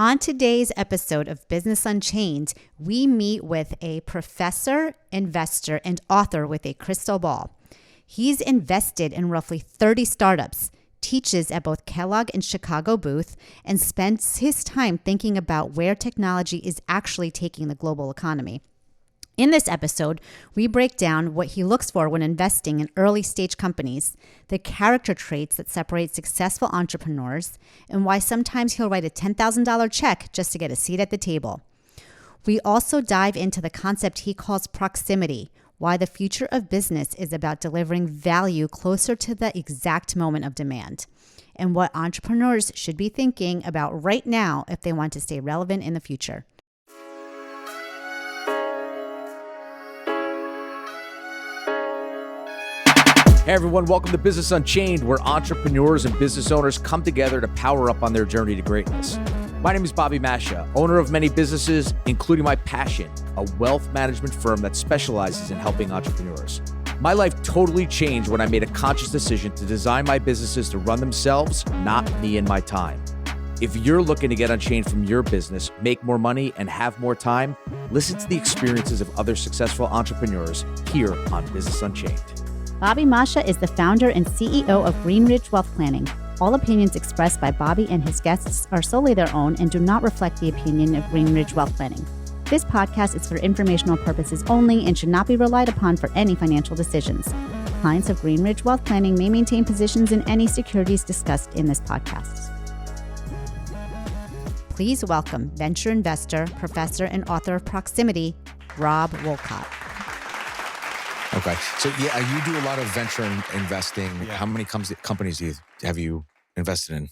On today's episode of Business Unchained, we meet with a professor, investor, and author with a crystal ball. He's invested in roughly 30 startups, teaches at both Kellogg and Chicago booth, and spends his time thinking about where technology is actually taking the global economy. In this episode, we break down what he looks for when investing in early-stage companies, the character traits that separate successful entrepreneurs, and why sometimes he'll write a $10,000 check just to get a seat at the table. We also dive into the concept he calls proximity, why the future of business is about delivering value closer to the exact moment of demand, and what entrepreneurs should be thinking about right now if they want to stay relevant in the future. Hey everyone, welcome to Business Unchained, where entrepreneurs and business owners come together to power up on their journey to greatness. My name is Bobby Mascia, owner of many businesses, including my passion, a wealth management firm that specializes in helping entrepreneurs. My life totally changed when I made a conscious decision to design my businesses to run themselves, not me and my time. If you're looking to get unchained from your business, make more money, and have more time, listen to the experiences of other successful entrepreneurs here on Business Unchained. Bobby Mascia is the founder and CEO of Greenridge Wealth Planning. All opinions expressed by Bobby and his guests are solely their own and do not reflect the opinion of Greenridge Wealth Planning. This podcast is for informational purposes only and should not be relied upon for any financial decisions. Clients of Greenridge Wealth Planning may maintain positions in any securities discussed in this podcast. Please welcome venture investor, professor, and author of Proximity, Rob Wolcott. Okay. So you do a lot of venture investing. Yeah. How many companies have you invested in?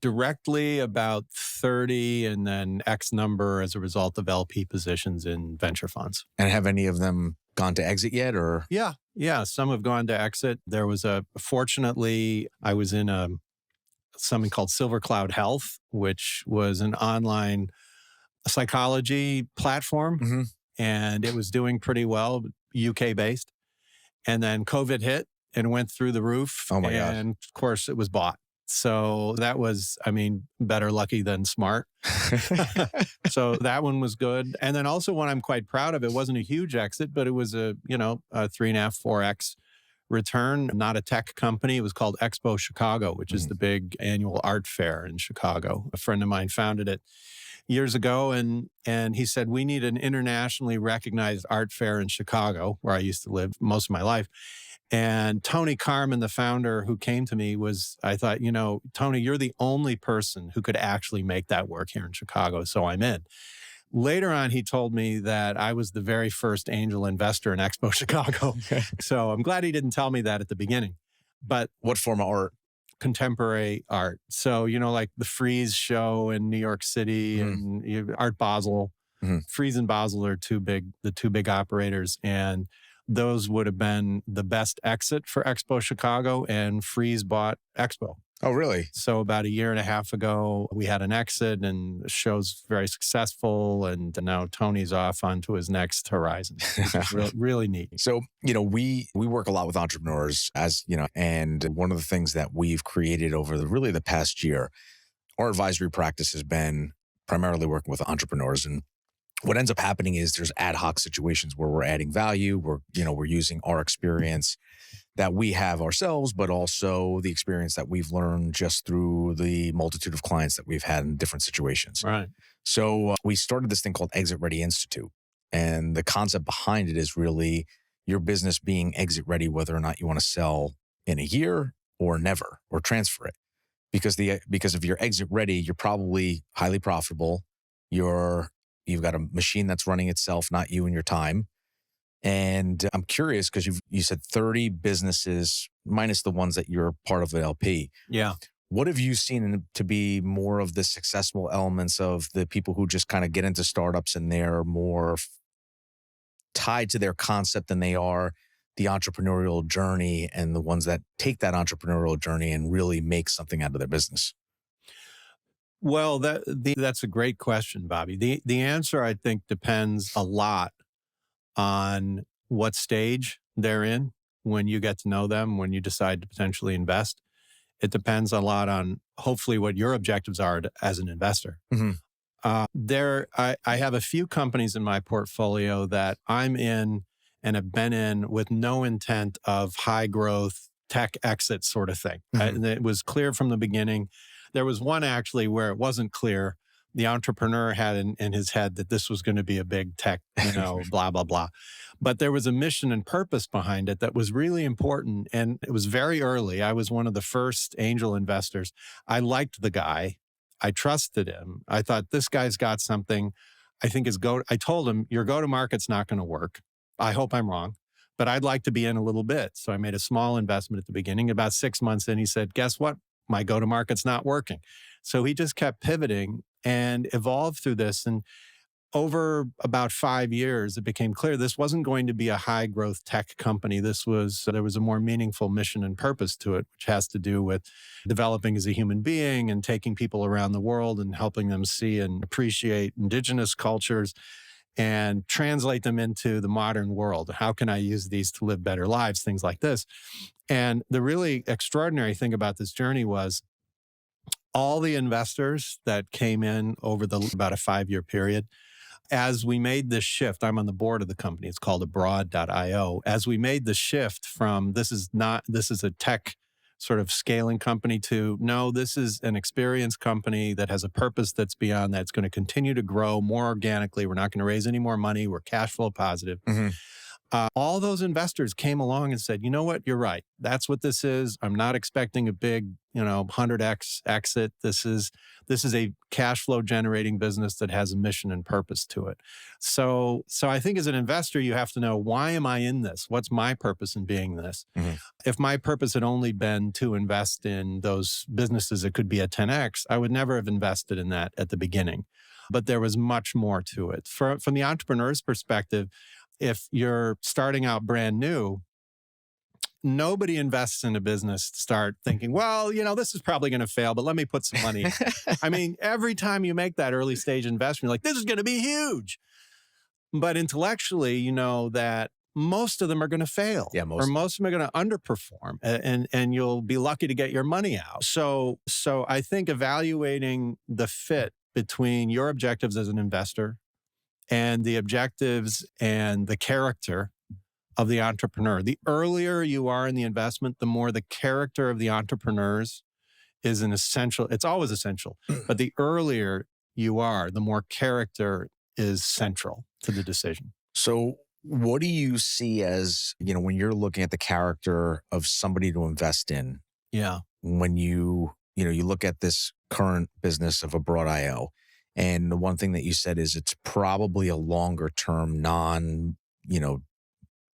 Directly about 30 and then X number as a result of LP positions in venture funds. And have any of them gone to exit yet or? Yeah. Some have gone to exit. There was fortunately, I was in something called Silver Cloud Health, which was an online psychology platform. Mm-hmm. And it was doing pretty well, UK based. And then COVID hit and went through the roof. Oh my God. And of course it was bought. So that was, better lucky than smart. So that one was good. And then also one I'm quite proud of, it wasn't a huge exit, but it was a 3.5, 4X return, not a tech company. It was called Expo Chicago, which is the big annual art fair in Chicago. A friend of mine founded it years ago, and he said, we need an internationally recognized art fair in Chicago, where I used to live most of my life. And Tony Carmen, the founder who came to me, I thought, Tony, you're the only person who could actually make that work here in Chicago, so I'm in. Later on, he told me that I was the very first angel investor in Expo Chicago. So I'm glad he didn't tell me that at the beginning. But what form of art? Contemporary art. So, like the Frieze show in New York City and Art Basel. Mm-hmm. Frieze and Basel are the two big operators. And those would have been the best exit for Expo Chicago, and Frieze bought Expo. Oh, really? So about 1.5 years ago, we had an exit and the show's very successful. And now Tony's off onto his next horizon. It's really neat. So, we work a lot with entrepreneurs and one of the things that we've created over the past year, our advisory practice has been primarily working with entrepreneurs. And what ends up happening is there's ad hoc situations where we're adding value. We're using our experience that we have ourselves, but also the experience that we've learned just through the multitude of clients that we've had in different situations. Right. So we started this thing called Exit Ready Institute. And the concept behind it is really your business being exit ready, whether or not you want to sell in a year or never, or transfer it. Because if you're exit ready, you're probably highly profitable. You've got a machine that's running itself, not you and your time. And I'm curious because you said 30 businesses minus the ones that you're part of the LP. Yeah. What have you seen to be more of the successful elements of the people who just kind of get into startups and they're more tied to their concept than they are the entrepreneurial journey, and the ones that take that entrepreneurial journey and really make something out of their business? Well, that's a great question, Bobby. The answer, I think, depends a lot on what stage they're in when you get to know them, when you decide to potentially invest. It depends a lot on hopefully what your objectives are as an investor. Mm-hmm. I have a few companies in my portfolio that I'm in and have been in with no intent of high growth tech exit sort of thing. And it was clear from the beginning. There was one actually where it wasn't clear. The entrepreneur had in his head that this was going to be a big tech, blah, blah, blah. But there was a mission and purpose behind it that was really important. And it was very early. I was one of the first angel investors. I liked the guy. I trusted him. I thought, this guy's got something. I told him, your go-to-market's not going to work. I hope I'm wrong, but I'd like to be in a little bit. So I made a small investment at the beginning. About 6 months in, he said, guess what? My go-to-market's not working. So he just kept pivoting and evolved through this. And over about 5 years, it became clear this wasn't going to be a high growth tech company. There was a more meaningful mission and purpose to it, which has to do with developing as a human being and taking people around the world and helping them see and appreciate indigenous cultures and translate them into the modern world. How can I use these to live better lives? Things like this. And the really extraordinary thing about this journey was all the investors that came in over about a 5-year period, as we made this shift, I'm on the board of the company, it's called abroad.io. As we made the shift from this is a tech sort of scaling company to, no, this is an experience company that has a purpose that's beyond that. It's going to continue to grow more organically. We're not going to raise any more money. We're cash flow positive. All those investors came along and said, you know what, you're right. That's what this is. I'm not expecting a big, 100x exit. This is a cash flow generating business that has a mission and purpose to it. So I think as an investor, you have to know, why am I in this? What's my purpose in being this? If my purpose had only been to invest in those businesses that could be a 10x, I would never have invested in that at the beginning. But there was much more to it. From the entrepreneur's perspective, if you're starting out brand new, nobody invests in a business to start thinking, well, this is probably going to fail, but let me put some money in. I mean, every time you make that early stage investment, you're like, this is going to be huge. But intellectually, you know that most of them are going to fail. Yeah, most of them are going to underperform, and you'll be lucky to get your money out. So I think evaluating the fit between your objectives as an investor and the objectives and the character of the entrepreneur. The earlier you are in the investment, the more the character of the entrepreneurs is an essential. It's always essential, but the earlier you are, the more character is central to the decision. So what do you see as, when you're looking at the character of somebody to invest in? Yeah. When you look at this current business of abroad.io, and the one thing that you said is it's probably a longer term,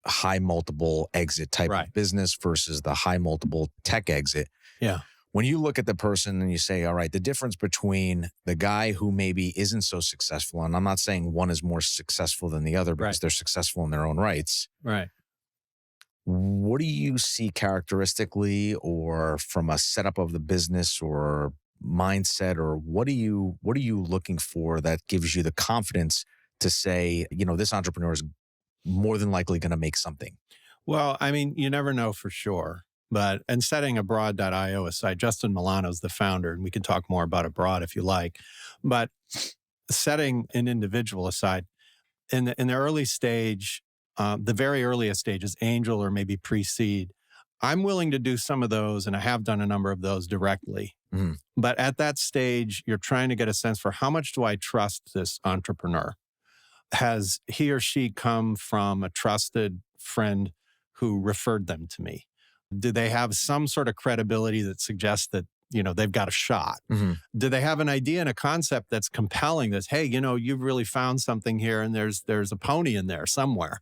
high multiple exit type of business versus the high multiple tech exit. Yeah. When you look at the person and you say, all right, the difference between the guy who maybe isn't so successful, and I'm not saying one is more successful than the other because they're successful in their own rights. Right. What do you see characteristically or from a setup of the business or mindset, or what are you looking for that gives you the confidence to say, this entrepreneur is more than likely going to make something? Well, I mean, you never know for sure. And setting abroad.io aside, Justin Milano's the founder, and we can talk more about abroad if you like. But setting an individual aside, in the early stage, the very earliest stages, angel or maybe pre-seed, I'm willing to do some of those, and I have done a number of those directly. But at that stage, you're trying to get a sense for how much do I trust this entrepreneur? Has he or she come from a trusted friend who referred them to me? Do they have some sort of credibility that suggests that, they've got a shot? Do they have an idea and a concept that's compelling that, hey, you've really found something here and there's a pony in there somewhere?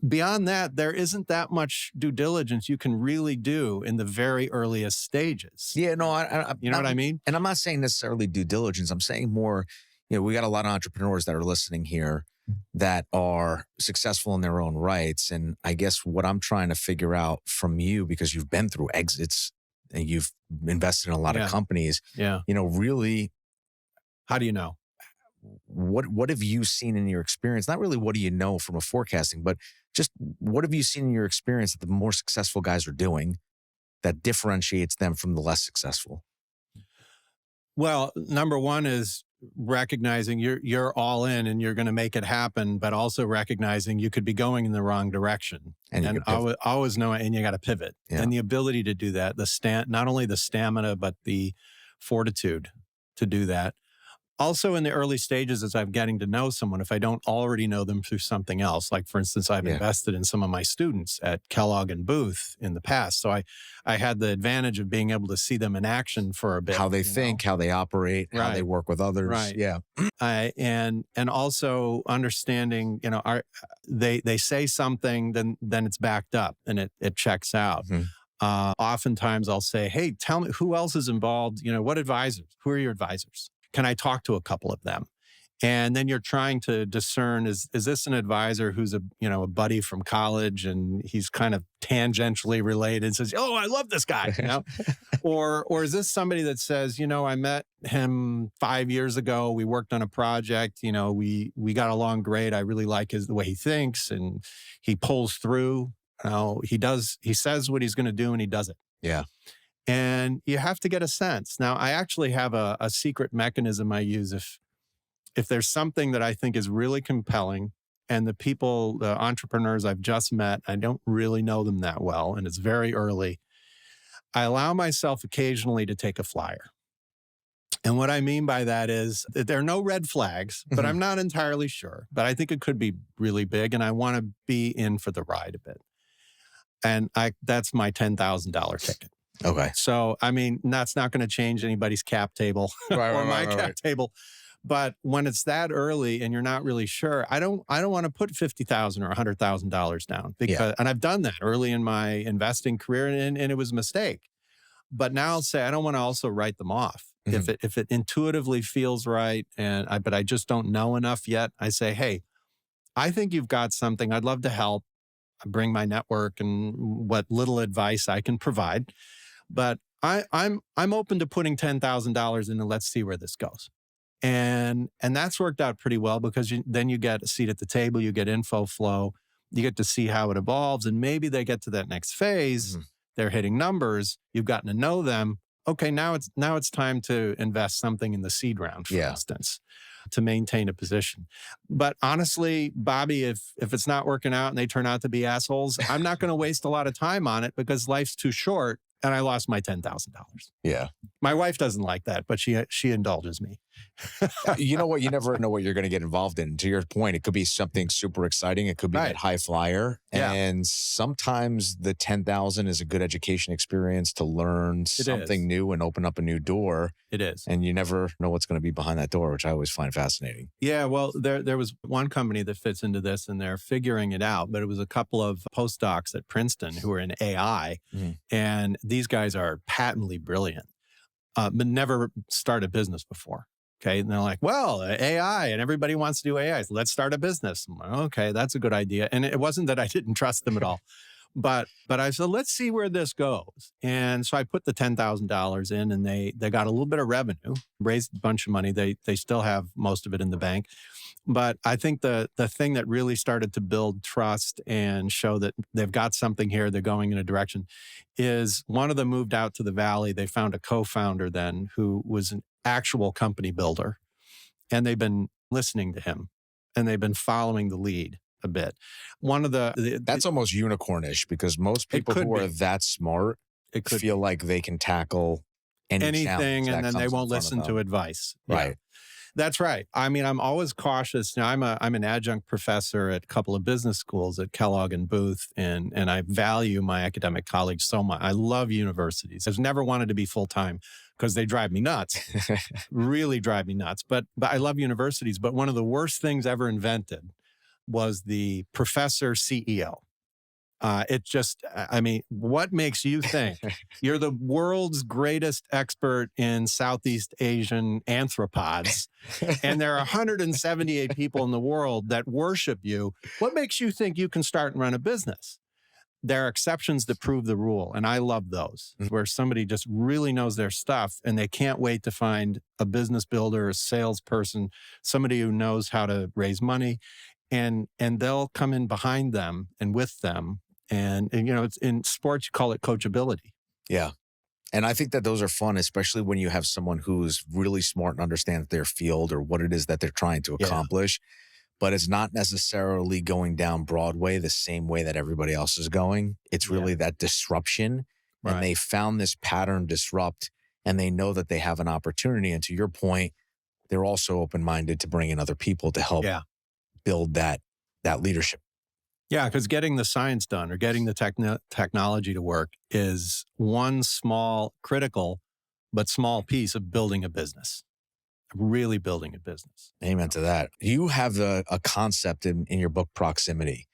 Beyond that, there isn't that much due diligence you can really do in the very earliest stages. Yeah, no, you know what I mean? And I'm not saying necessarily due diligence. I'm saying more, we got a lot of entrepreneurs that are listening here that are successful in their own rights. And I guess what I'm trying to figure out from you, because you've been through exits and you've invested in a lot of companies, really, how do you know? What have you seen in your experience? Not really what do you know from a forecasting, but just what have you seen in your experience that the more successful guys are doing that differentiates them from the less successful? Well, number one is recognizing you're all in and you're going to make it happen, but also recognizing you could be going in the wrong direction. And always know it, and you got to pivot. Yeah. And the ability to do that, not only the stamina, but the fortitude to do that. Also in the early stages, as I'm getting to know someone, if I don't already know them through something else, like for instance, I've invested in some of my students at Kellogg and Booth in the past. So I had the advantage of being able to see them in action for a bit. How they think, how they operate, how they work with others. Right. Yeah. And also understanding, they say something, then it's backed up and it checks out. Mm-hmm. Oftentimes I'll say, hey, tell me who else is involved? What advisors? Who are your advisors? Can I talk to a couple of them? And then you're trying to discern, is this an advisor who's a buddy from college and he's kind of tangentially related and says, oh, I love this guy, or is this somebody that says, I met him 5 years ago. We worked on a project, we got along great. I really like the way he thinks and he pulls through. He says what he's going to do and he does it. Yeah. And you have to get a sense. Now, I actually have a secret mechanism I use if there's something that I think is really compelling and the entrepreneurs I've just met, I don't really know them that well, and it's very early, I allow myself occasionally to take a flyer. And what I mean by that is that there are no red flags, but I'm not entirely sure. But I think it could be really big, and I want to be in for the ride a bit. And that's my $10,000 ticket. Okay. So, that's not going to change anybody's cap table or my cap table. But when it's that early and you're not really sure, I don't want to put $50,000 or $100,000 down and I've done that early in my investing career and it was a mistake. But now I'll say, I don't want to also write them off. Mm-hmm. If it intuitively feels right but I just don't know enough yet, I say, hey, I think you've got something. I'd love to help. I bring my network and what little advice I can provide. But I'm open to putting $10,000 in and let's see where this goes. And that's worked out pretty well because then you get a seat at the table, you get info flow, you get to see how it evolves. And maybe they get to that next phase. Mm-hmm. They're hitting numbers. You've gotten to know them. Okay, now it's time to invest something in the seed round, for instance, to maintain a position. But honestly, Bobby, if it's not working out and they turn out to be assholes, I'm not going to waste a lot of time on it because life's too short. And I lost my $10,000. Yeah. My wife doesn't like that, but she indulges me. You know what? You never know what you're going to get involved in. To your point, it could be something super exciting. It could be that high flyer. Yeah. And sometimes the 10,000 is a good education experience to learn something new and open up a new door. It is. And you never know what's going to be behind that door, which I always find fascinating. Yeah. Well, there was one company that fits into this and they're figuring it out, but it was a couple of postdocs at Princeton who are in AI. Mm-hmm. And these guys are patently brilliant, but never started business before. Okay. And they're like, well, AI and everybody wants to do AI. So let's start a business. I'm like, okay, that's a good idea. And it wasn't that I didn't trust them at all, but I said, let's see where this goes. And so I put the $10,000 in and they got a little bit of revenue, raised a bunch of money. They still have most of it in the bank. But I think the thing that really started to build trust and show that they've got something here, they're going in a direction, is one of them moved out to the Valley. They found a co-founder then who was an actual company builder. And they've been listening to him and they've been following the lead a bit. One of that's almost unicornish because most people who are that smart feel like they can tackle anything and then they won't listen to advice. Right. Yeah. That's right. I'm always cautious. Now, I'm an adjunct professor at a couple of business schools at Kellogg and Booth, and I value my academic colleagues so much. I love universities. I've never wanted to be full-time because they drive me nuts, really drive me nuts. But I love universities. But one of the worst things ever invented was the professor CEO. What makes you think you're the world's greatest expert in Southeast Asian anthropods, and there are 178 people in the world that worship you? What makes you think you can start and run a business? There are exceptions that prove the rule, and I love those, where somebody just really knows their stuff, and they can't wait to find a business builder, a salesperson, somebody who knows how to raise money, and they'll come in behind them and with them. And it's in sports, you call it coachability. Yeah. And I think that those are fun, especially when you have someone who's really smart and understands their field or what it is that they're trying to accomplish. But it's not necessarily going down Broadway the same way that everybody else is going. It's really that disruption. Right. And they found this pattern disrupt, and they know that they have an opportunity. And to your point, they're also open-minded to bring in other people to help build that leadership. Yeah, because getting the science done or getting the technology to work is one small, critical, but small piece of building a business. Really building a business. Amen to that. You have a concept in your book, Proximity.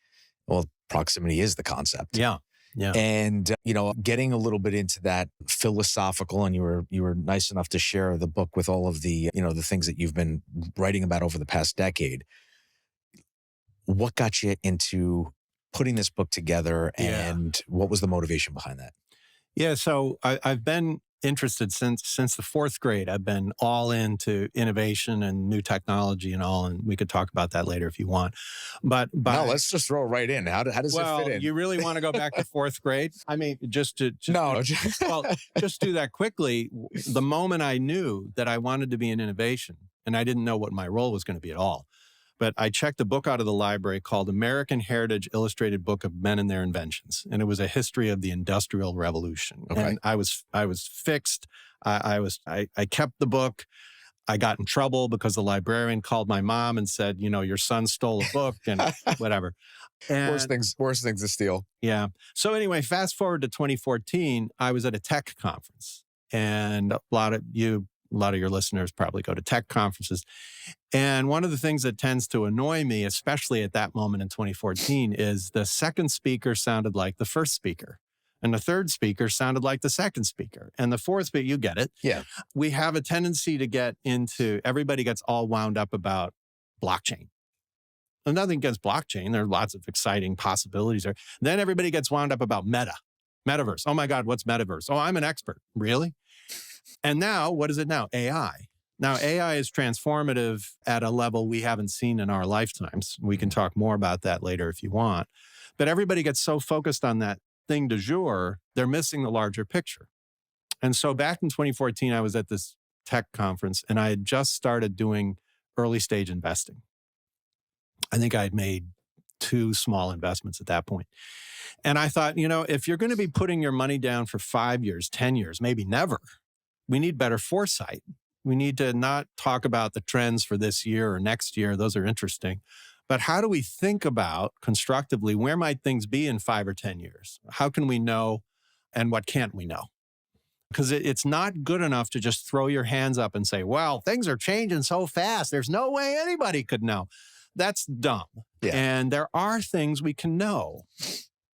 Well, proximity is the concept. Yeah. And, getting a little bit into that philosophical, and you were nice enough to share the book with all of the, the things that you've been writing about over the past decade. What got you into putting this book together, and what was the motivation behind that? Yeah. So I've been interested since the fourth grade. I've been all into innovation and new technology and all, and we could talk about that later if you want. But no, let's just throw it right in. How does it fit in? You really want to go back to fourth grade? I mean, just do that quickly. The moment I knew that I wanted to be in innovation, and I didn't know what my role was going to be at all, but I checked a book out of the library called American Heritage Illustrated Book of Men and Their Inventions. And it was a history of the Industrial Revolution. Okay. And I was fixed. I kept the book. I got in trouble because the librarian called my mom and said, your son stole a book and whatever. And, worst things to steal. Yeah. So anyway, fast forward to 2014, I was at a tech conference, and a lot of your listeners probably go to tech conferences. And one of the things that tends to annoy me, especially at that moment in 2014, is the second speaker sounded like the first speaker. And the third speaker sounded like the second speaker. And the fourth speaker, you get it. Yeah. We have a tendency to get into, everybody gets all wound up about blockchain. And nothing against blockchain. There are lots of exciting possibilities there. Then everybody gets wound up about metaverse. Oh my God, what's metaverse? Oh, I'm an expert. Really? And now, what is it now? AI. Now, AI is transformative at a level we haven't seen in our lifetimes. We can talk more about that later if you want. But everybody gets so focused on that thing du jour, they're missing the larger picture. And so back in 2014, I was at this tech conference, and I had just started doing early stage investing. I think I had made 2 small investments at that point. And I thought, if you're going to be putting your money down for 5 years, 10 years, maybe never, we need better foresight. We need to not talk about the trends for this year or next year. Those are interesting. But how do we think about constructively, where might things be in 5 or 10 years? How can we know, and what can't we know? Because it's not good enough to just throw your hands up and say, well, things are changing so fast. There's no way anybody could know. That's dumb. Yeah. And there are things we can know.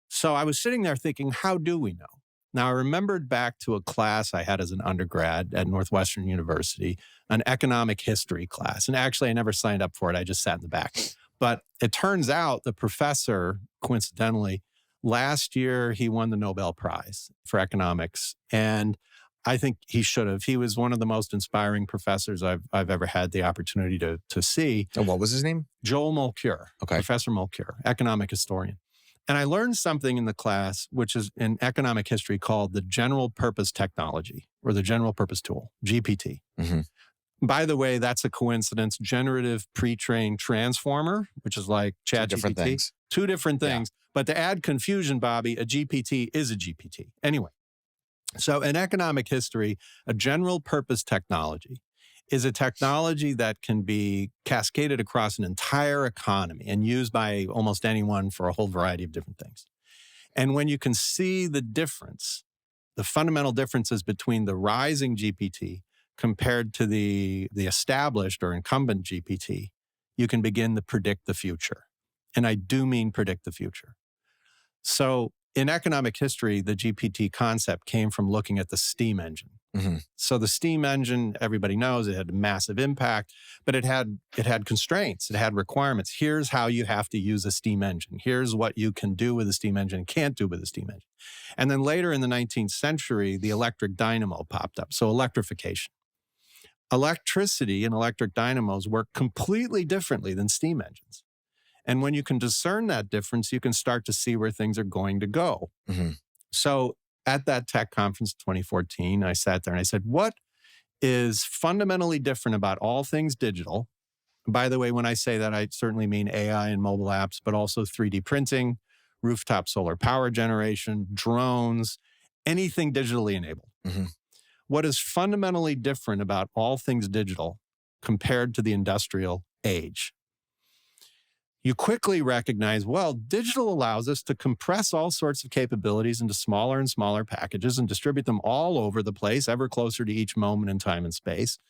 So I was sitting there thinking, how do we know? Now, I remembered back to a class I had as an undergrad at Northwestern University, an economic history class. And actually, I never signed up for it. I just sat in the back. But it turns out the professor, coincidentally, last year, he won the Nobel Prize for economics. And I think he should have. He was one of the most inspiring professors I've ever had the opportunity to see. And what was his name? Joel Mulcair. Okay. Professor Mulcair, economic historian. And I learned something in the class, which is in economic history called the general purpose technology, or the general purpose tool, GPT. Mm-hmm. By the way, that's a coincidence. Generative pre-trained transformer, which is like ChatGPT. Two different things. Yeah. But to add confusion, Bobby, a GPT is a GPT. Anyway, so in economic history, a general purpose technology is a technology that can be cascaded across an entire economy and used by almost anyone for a whole variety of different things. And when you can see the difference, the fundamental differences between the rising GPT compared to the established or incumbent GPT, you can begin to predict the future. And I do mean predict the future. So in economic history, the GPT concept came from looking at the steam engine. Mm-hmm. So the steam engine, everybody knows it had a massive impact, but it had constraints. It had requirements. Here's how you have to use a steam engine. Here's what you can do with a steam engine and can't do with a steam engine. And then later in the 19th century, the electric dynamo popped up. So electrification. Electricity and electric dynamos work completely differently than steam engines. And when you can discern that difference, you can start to see where things are going to go. Mm-hmm. So at that tech conference 2014, I sat there and I said, what is fundamentally different about all things digital? By the way, when I say that, I certainly mean AI and mobile apps, but also 3D printing, rooftop solar power generation, drones, anything digitally enabled. Mm-hmm. What is fundamentally different about all things digital compared to the industrial age? You quickly recognize, well, digital allows us to compress all sorts of capabilities into smaller and smaller packages and distribute them all over the place, ever closer to each moment in time and space.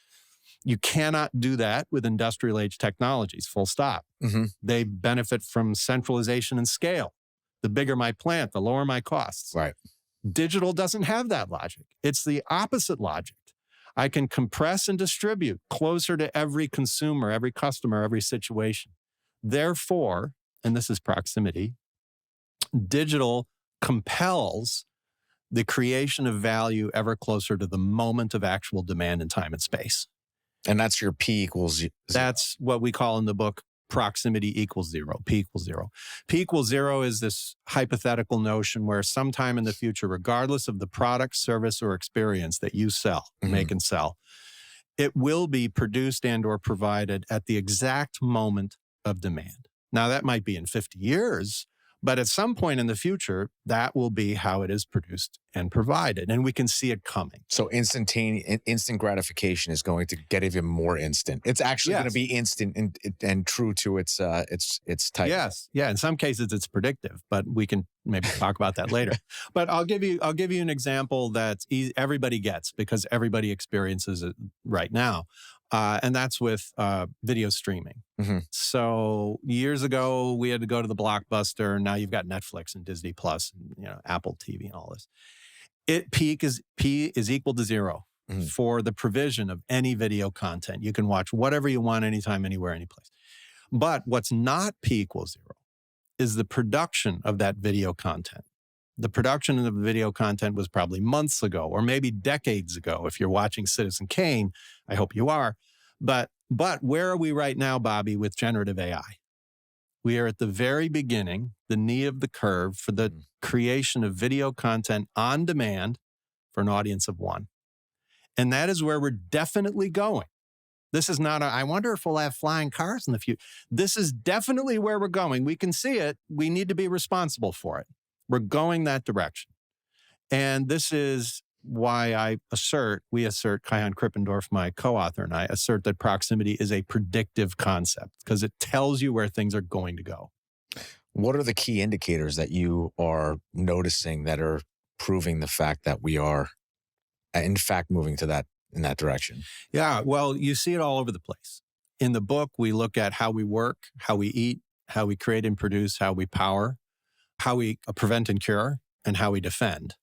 You cannot do that with industrial age technologies, full stop. Mm-hmm. They benefit from centralization and scale. The bigger my plant, the lower my costs. Right. Digital doesn't have that logic. It's the opposite logic. I can compress and distribute closer to every consumer, every customer, every situation. Therefore, and this is proximity, digital compels the creation of value ever closer to the moment of actual demand in time and space. And that's your P equals 0. That's what we call in the book proximity equals 0, P equals 0. P equals 0 is this hypothetical notion where sometime in the future, regardless of the product, service, or experience that you sell, make and sell, it will be produced and or provided at the exact moment of demand. Now, that might be in 50 years, but at some point in the future, that will be how it is produced and provided, and we can see it coming. So instant gratification is going to get even more instant. It's actually going to be instant and true to its type. Yes, yeah. In some cases, it's predictive, but we can maybe talk about that later. But I'll give you an example that everybody gets because everybody experiences it right now. And that's with video streaming. Mm-hmm. So years ago, we had to go to the Blockbuster. Now you've got Netflix and Disney Plus, and Apple TV and all this. P is equal to 0 for the provision of any video content. You can watch whatever you want, anytime, anywhere, anyplace. But what's not P equals 0 is the production of that video content. The production of the video content was probably months ago or maybe decades ago. If you're watching Citizen Kane, I hope you are. But where are we right now, Bobby, with generative AI? We are at the very beginning, the knee of the curve for the creation of video content on demand for an audience of one. And that is where we're definitely going. This is not I wonder if we'll have flying cars in the future. This is definitely where we're going. We can see it. We need to be responsible for it. We're going that direction. And this is why we assert, Kaihan Krippendorf, my co-author, and I assert that proximity is a predictive concept because it tells you where things are going to go. What are the key indicators that you are noticing that are proving the fact that we are, in fact, moving in that direction? Yeah, well, you see it all over the place. In the book, we look at how we work, how we eat, how we create and produce, how we power, how we prevent and cure, and how we defend.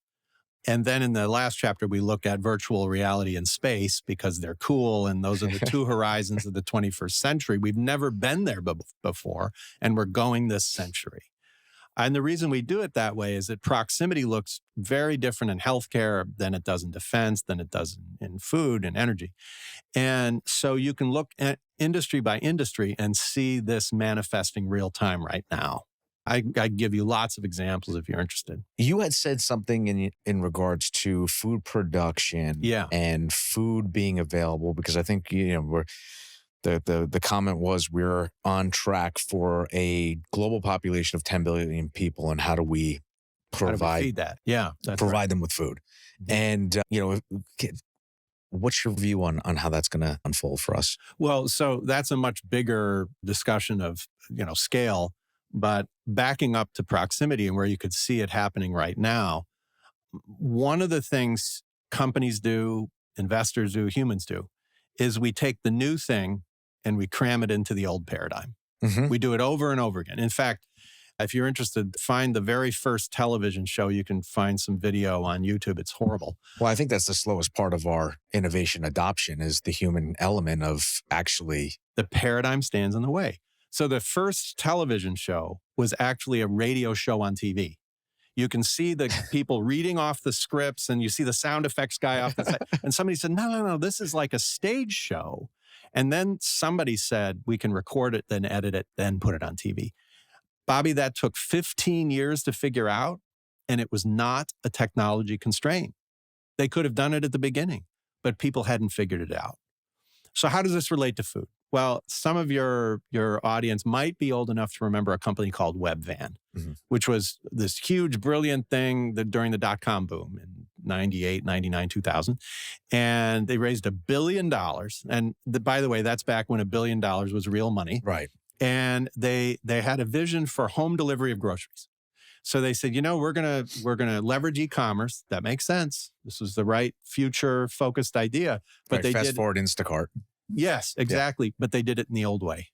And then in the last chapter, we look at virtual reality and space because they're cool. And those are the two horizons of the 21st century. We've never been there before, and we're going this century. And the reason we do it that way is that proximity looks very different in healthcare than it does in defense, than it does in food and energy. And so you can look at industry by industry and see this manifesting real time right now. I give you lots of examples if you're interested. You had said something in regards to food production and food being available, because I think, the comment was we're on track for a global population of 10 billion people. And how do we feed that? Yeah. Provide them with food. And, what's your view on how that's going to unfold for us? Well, so that's a much bigger discussion of, scale. But backing up to proximity and where you could see it happening right now, one of the things companies do, investors do, humans do, is we take the new thing and we cram it into the old paradigm. Mm-hmm. We do it over and over again. In fact, if you're interested, find the very first television show. You can find some video on YouTube. It's horrible. Well, I think that's the slowest part of our innovation adoption is the human element of actually. The paradigm stands in the way. So the first television show was actually a radio show on TV. You can see the people reading off the scripts and you see the sound effects guy off the side. And somebody said, no, this is like a stage show. And then somebody said, we can record it, then edit it, then put it on TV. Bobby, that took 15 years to figure out. and it was not a technology constraint. They could have done it at the beginning, but people hadn't figured it out. So how does this relate to food? Well, some of your audience might be old enough to remember a company called Webvan, which was this huge, brilliant thing that during the dot-com boom in 98, 99, 2000. And they raised $1 billion. And by the way, that's back when $1 billion was real money. Right. And they had a vision for home delivery of groceries. So they said, we're gonna leverage e-commerce. That makes sense. This was the right future-focused idea. But Right, they fast forward Instacart. Yes, exactly. Yeah. But they did it in the old way.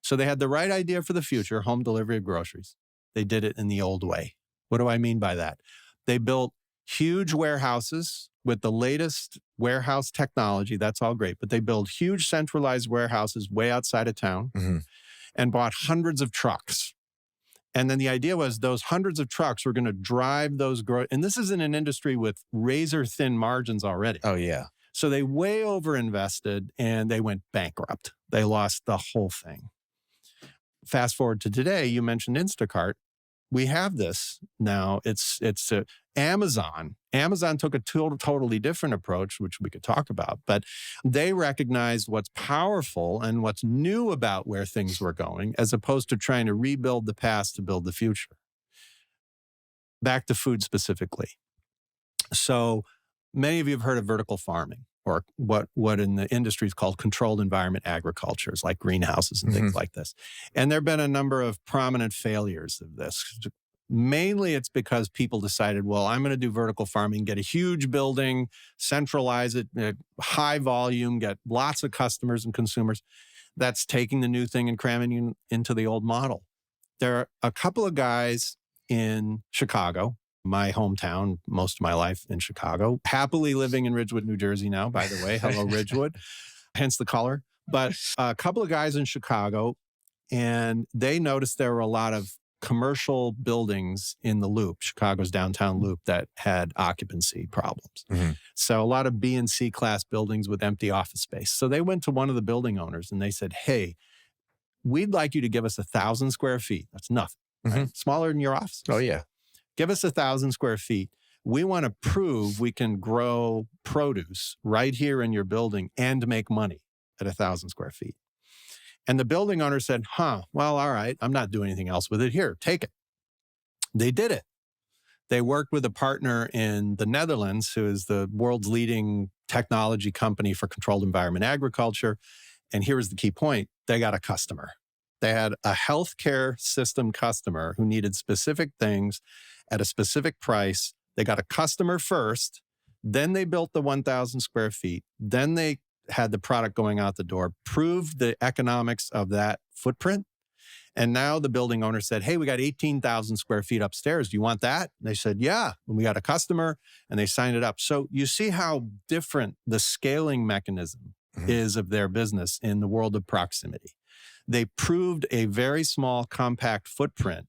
So they had the right idea for the future, home delivery of groceries. They did it in the old way. What do I mean by that? They built huge warehouses with the latest warehouse technology. That's all great. But they built huge centralized warehouses way outside of town and bought hundreds of trucks. And then the idea was those hundreds of trucks were going to drive those and this is in an industry with razor thin margins already. Oh, yeah. So they way overinvested and they went bankrupt. They lost the whole thing. Fast forward to today, you mentioned Instacart. We have this now. It's Amazon. Amazon took a totally different approach, which we could talk about, but they recognized what's powerful and what's new about where things were going, as opposed to trying to rebuild the past to build the future. Back to food specifically. So many of you have heard of vertical farming, or what in the industry is called controlled environment agriculture, like greenhouses and things like this. And there have been a number of prominent failures of this. Mainly it's because people decided, well, I'm going to do vertical farming, get a huge building, centralize it, high volume, get lots of customers and consumers. That's taking the new thing and cramming into the old model. There are a couple of guys in Chicago, my hometown, most of my life in Chicago, happily living in Ridgewood, New Jersey now, by the way. Hello, Ridgewood, hence the color. But a couple of guys in Chicago, and they noticed there were a lot of commercial buildings in the Loop, Chicago's downtown Loop, that had occupancy problems. So a lot of B and C class buildings with empty office space. So they went to one of the building owners and they said, hey, we'd like you to give us 1,000 square feet. That's nothing, right? Smaller than your office. Oh, yeah. Give us 1,000 square feet. We want to prove we can grow produce right here in your building and make money at 1,000 square feet. And the building owner said, well, all right, I'm not doing anything else with it. Here, take it. They did it. They worked with a partner in the Netherlands, who is the world's leading technology company for controlled environment agriculture. And here was the key point. They got a customer. They had a healthcare system customer who needed specific things at a specific price. They got a customer first. Then they built the 1,000 square feet. Then they had the product going out the door, proved the economics of that footprint. And now the building owner said, hey, we got 18,000 square feet upstairs. Do you want that? And they said, yeah. And we got a customer, and they signed it up. So you see how different the scaling mechanism is of their business in the world of proximity. They proved a very small, compact footprint.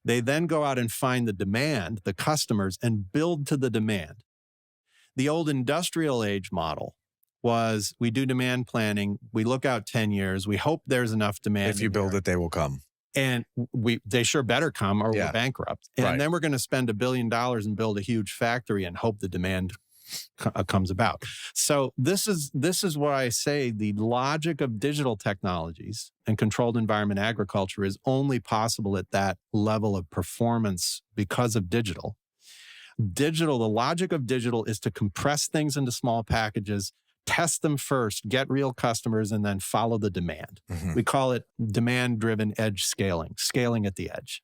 They then go out and find the demand, the customers, and build to the demand. The old industrial age model was we do demand planning. We look out 10 years. We hope there's enough demand. If you build it, they will come. And they sure better come or we're bankrupt. And then we're going to spend $1 billion and build a huge factory and hope the demand comes about. So this is why I say the logic of digital technologies and controlled environment agriculture is only possible at that level of performance because of digital. The logic of digital is to compress things into small packages, test them first, get real customers, and then follow the demand. We call it demand-driven edge scaling at the edge.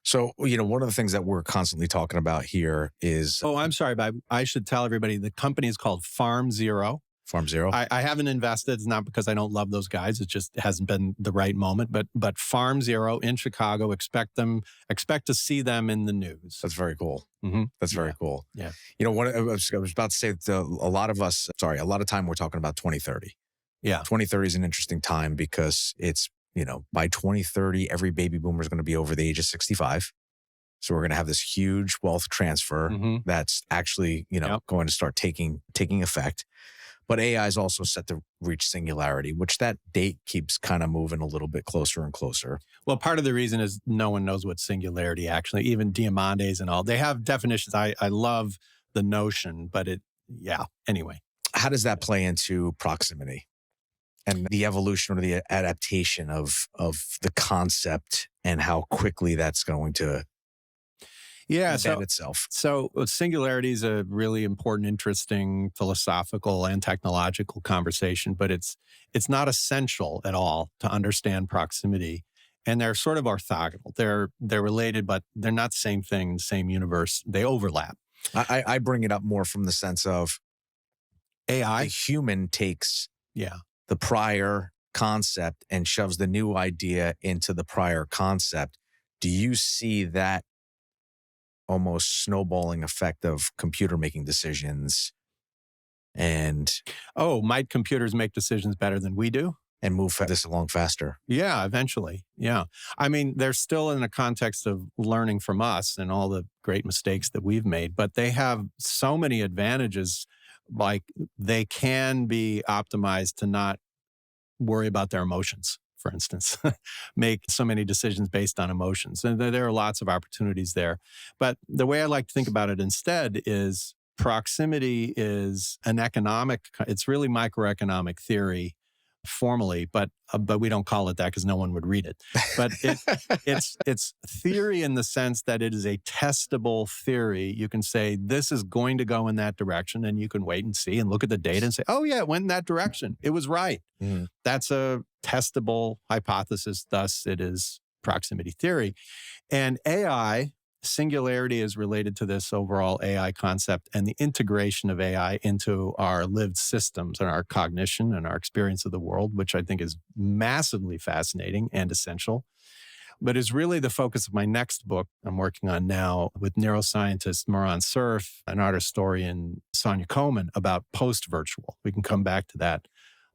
So, one of the things that we're constantly talking about here is... Oh, I'm sorry, Bob. I should tell everybody the company is called Farm Zero. Farm Zero? I haven't invested. It's not because I don't love those guys. It just hasn't been the right moment. But Farm Zero in Chicago, expect to see them in the news. That's very cool. That's very cool. Yeah. What I was about to say, a lot of time we're talking about 2030. Yeah. 2030 is an interesting time because it's, by 2030, every baby boomer is going to be over the age of 65. So we're going to have this huge wealth transfer that's actually, going to start taking effect. But AI is also set to reach singularity, which that date keeps kind of moving a little bit closer and closer. Well, part of the reason is no one knows what singularity actually, even Diamantes and all, they have definitions. I love the notion, but anyway. How does that play into proximity and the evolution or the adaptation of the concept and how quickly that's going to embed itself? So singularity is a really important, interesting philosophical and technological conversation, but it's not essential at all to understand proximity. And they're sort of orthogonal. They're related, but they're not the same thing, the same universe. They overlap. I bring it up more from the sense of AI. The human takes the prior concept and shoves the new idea into the prior concept. Do you see that almost snowballing effect of computer making decisions and might computers make decisions better than we do and move this along faster? Yeah, eventually. Yeah. I mean, they're still in the context of learning from us and all the great mistakes that we've made, but they have so many advantages. Like they can be optimized to not worry about their emotions, for instance, make so many decisions based on emotions. And there are lots of opportunities there. But the way I like to think about it instead is proximity is it's really microeconomic theory formally, but we don't call it that because no one would read it. But it's theory in the sense that it is a testable theory. You can say this is going to go in that direction, and you can wait and see and look at the data and say, oh yeah, it went in that direction. It was right. That's a testable hypothesis. Thus, it is proximity theory. And AI, singularity is related to this overall AI concept and the integration of AI into our lived systems and our cognition and our experience of the world, which I think is massively fascinating and essential, but is really the focus of my next book I'm working on now with neuroscientist Moran Cerf and art historian Sonia Komen about post-virtual. We can come back to that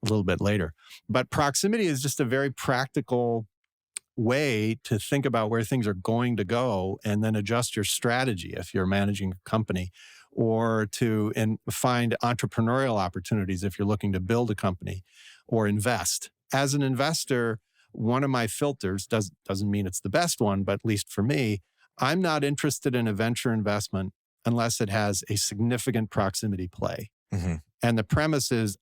a little bit later. But proximity is just a very practical way to think about where things are going to go and then adjust your strategy if you're managing a company, or to find entrepreneurial opportunities if you're looking to build a company or invest. As an investor, one of my filters doesn't mean it's the best one, but at least for me, I'm not interested in a venture investment unless it has a significant proximity play. Mm-hmm. And the premise is,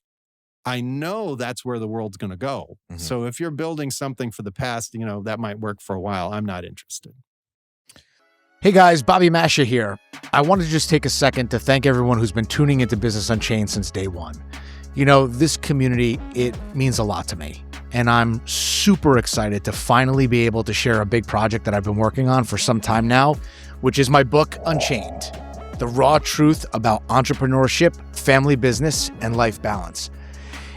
I know that's where the world's going to go. Mm-hmm. So if you're building something for the past, that might work for a while. I'm not interested. Hey guys, Bobby Mascia here. I wanted to just take a second to thank everyone who's been tuning into Business Unchained since day one. This community, it means a lot to me. And I'm super excited to finally be able to share a big project that I've been working on for some time now, which is my book, Unchained, the raw truth about entrepreneurship, family business, and life balance.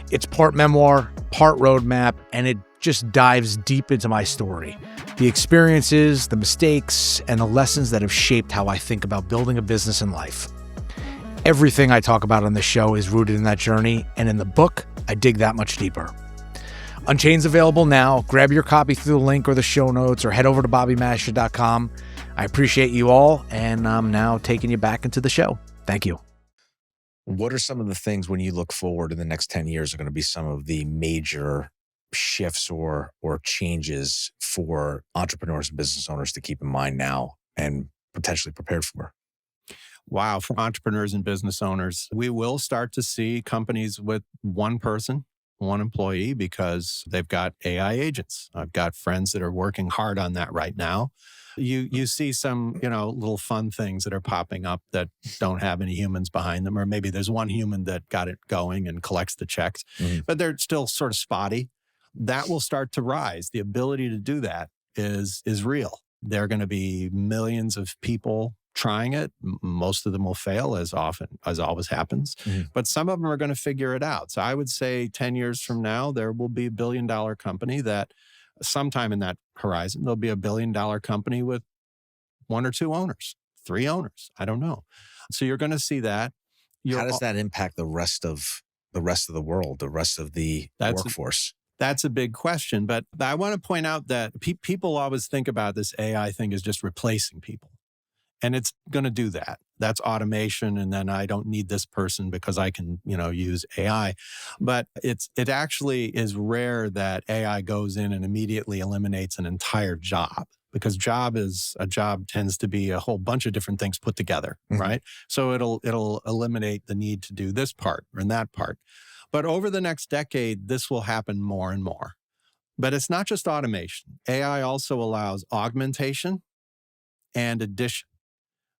It's part memoir, part roadmap, and it just dives deep into my story, the experiences, the mistakes, and the lessons that have shaped how I think about building a business and life. Everything I talk about on the show is rooted in that journey, and in the book, I dig that much deeper. Unchained's available now. Grab your copy through the link or the show notes, or head over to bobbymascia.com. I appreciate you all, and I'm now taking you back into the show. Thank you. What are some of the things when you look forward in the next 10 years are going to be some of the major shifts or changes for entrepreneurs and business owners to keep in mind now and potentially prepared for? Wow. For entrepreneurs and business owners, we will start to see companies with one person, one employee, because they've got AI agents. I've got friends that are working hard on that right now. You see some, little fun things that are popping up that don't have any humans behind them, or maybe there's one human that got it going and collects the checks, but they're still sort of spotty. That will start to rise. The ability to do that is real. There are going to be millions of people trying it. Most of them will fail, as always happens, but some of them are going to figure it out. So I would say 10 years from now, there will be $1 billion company that sometime in that horizon, there'll be $1 billion company with 1 or 2 owners, 3 owners. I don't know. So you're going to see that. How does that impact the rest of the world, the rest of the workforce? That's a big question. But I want to point out that people always think about this AI thing as just replacing people. And it's going to do that. that's automation. And then I don't need this person because I can, use AI. But it actually is rare that AI goes in and immediately eliminates an entire job, because a job tends to be a whole bunch of different things put together, right? So it'll eliminate the need to do this part and that part. But over the next decade, this will happen more and more. But it's not just automation. AI also allows augmentation and addition.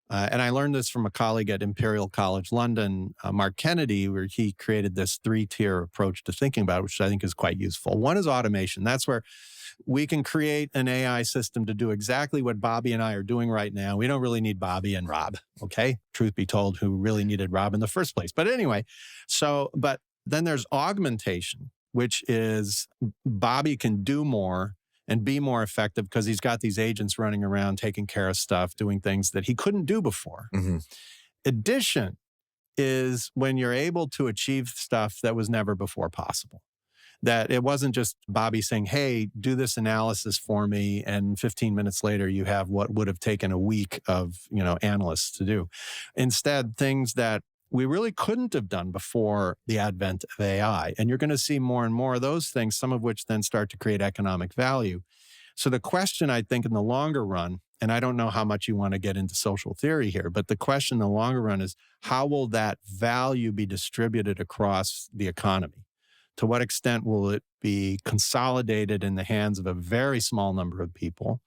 And I learned this from a colleague at Imperial College London, Mark Kennedy, where he created this 3-tier approach to thinking about it, which I think is quite useful. One is automation. That's where we can create an AI system to do exactly what Bobby and I are doing right now. We don't really need Bobby and Rob, okay? Truth be told, who really needed Rob in the first place. But anyway, but then there's augmentation, which is Bobby can do more and be more effective because he's got these agents running around taking care of stuff, doing things that he couldn't do before. Addition is when you're able to achieve stuff that was never before possible. That it wasn't just Bobby saying, hey, do this analysis for me, and 15 minutes later you have what would have taken a week of analysts to do. Instead, things that we really couldn't have done before the advent of AI. And you're going to see more and more of those things, some of which then start to create economic value. So the question, I think, in the longer run, and I don't know how much you want to get into social theory here, but the question in the longer run is, how will that value be distributed across the economy? To what extent will it be consolidated in the hands of a very small number of people?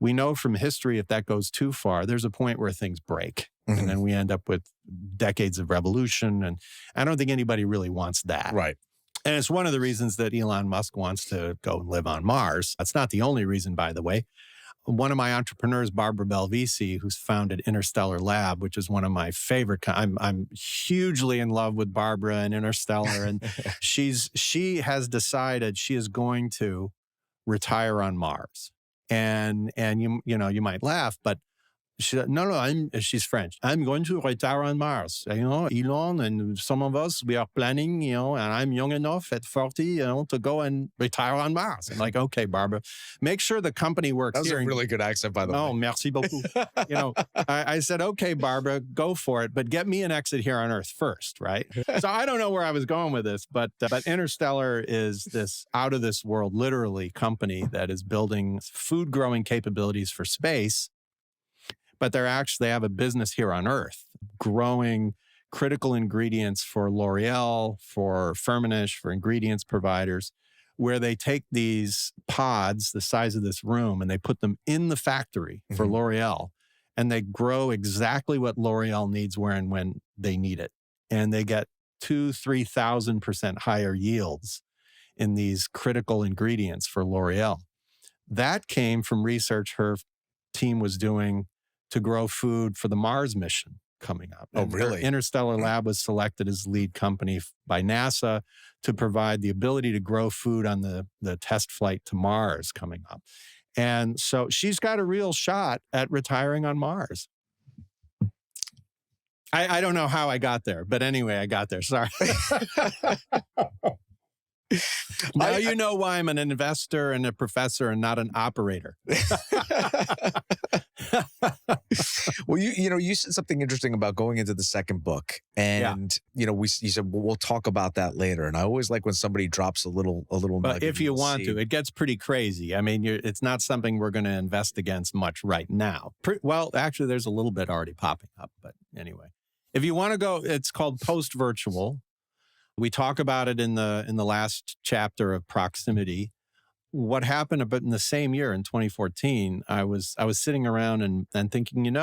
We know from history, if that goes too far, there's a point where things break. And then we end up with decades of revolution. And I don't think anybody really wants that. Right. And it's one of the reasons that Elon Musk wants to go and live on Mars. That's not the only reason, by the way. One of my entrepreneurs, Barbara Belvisi, who's founded Interstellar Lab, which is one of my favorite. I'm hugely in love with Barbara and Interstellar. And she has decided she is going to retire on Mars. And you might laugh, but she said, no, she's French. I'm going to retire on Mars. Elon and some of us, we are planning, and I'm young enough at 40, to go and retire on Mars. I'm like, okay, Barbara, make sure the company works. That was a really good accent, by the way. Oh, merci beaucoup. I said, okay, Barbara, go for it, but get me an exit here on Earth first, right? So I don't know where I was going with this, but Interstellar is this out of this world, literally, company that is building food growing capabilities for space. But they have a business here on Earth, growing critical ingredients for L'Oreal, for Firmenich, for ingredients providers, where they take these pods, the size of this room, and they put them in the factory for L'Oreal, and they grow exactly what L'Oreal needs where and when they need it. And they get 2,000-3,000% higher yields in these critical ingredients for L'Oreal. That came from research her team was doing to grow food for the Mars mission coming up. Oh, really? Interstellar Lab was selected as lead company by NASA to provide the ability to grow food on the test flight to Mars coming up. And so she's got a real shot at retiring on Mars. I don't know how I got there, but anyway, I got there. Sorry. Now you know why I'm an investor and a professor and not an operator. Well, you said something interesting about going into the second book, and you said, well, we'll talk about that later. And I always like when somebody drops a little. But if you want to, it gets pretty crazy. I mean, it's not something we're going to invest against much right now. Well, actually, there's a little bit already popping up. But anyway, if you want to go, it's called Post Virtual. We talk about it in the last chapter of Proximity. What happened about in the same year in 2014, I was sitting around and thinking,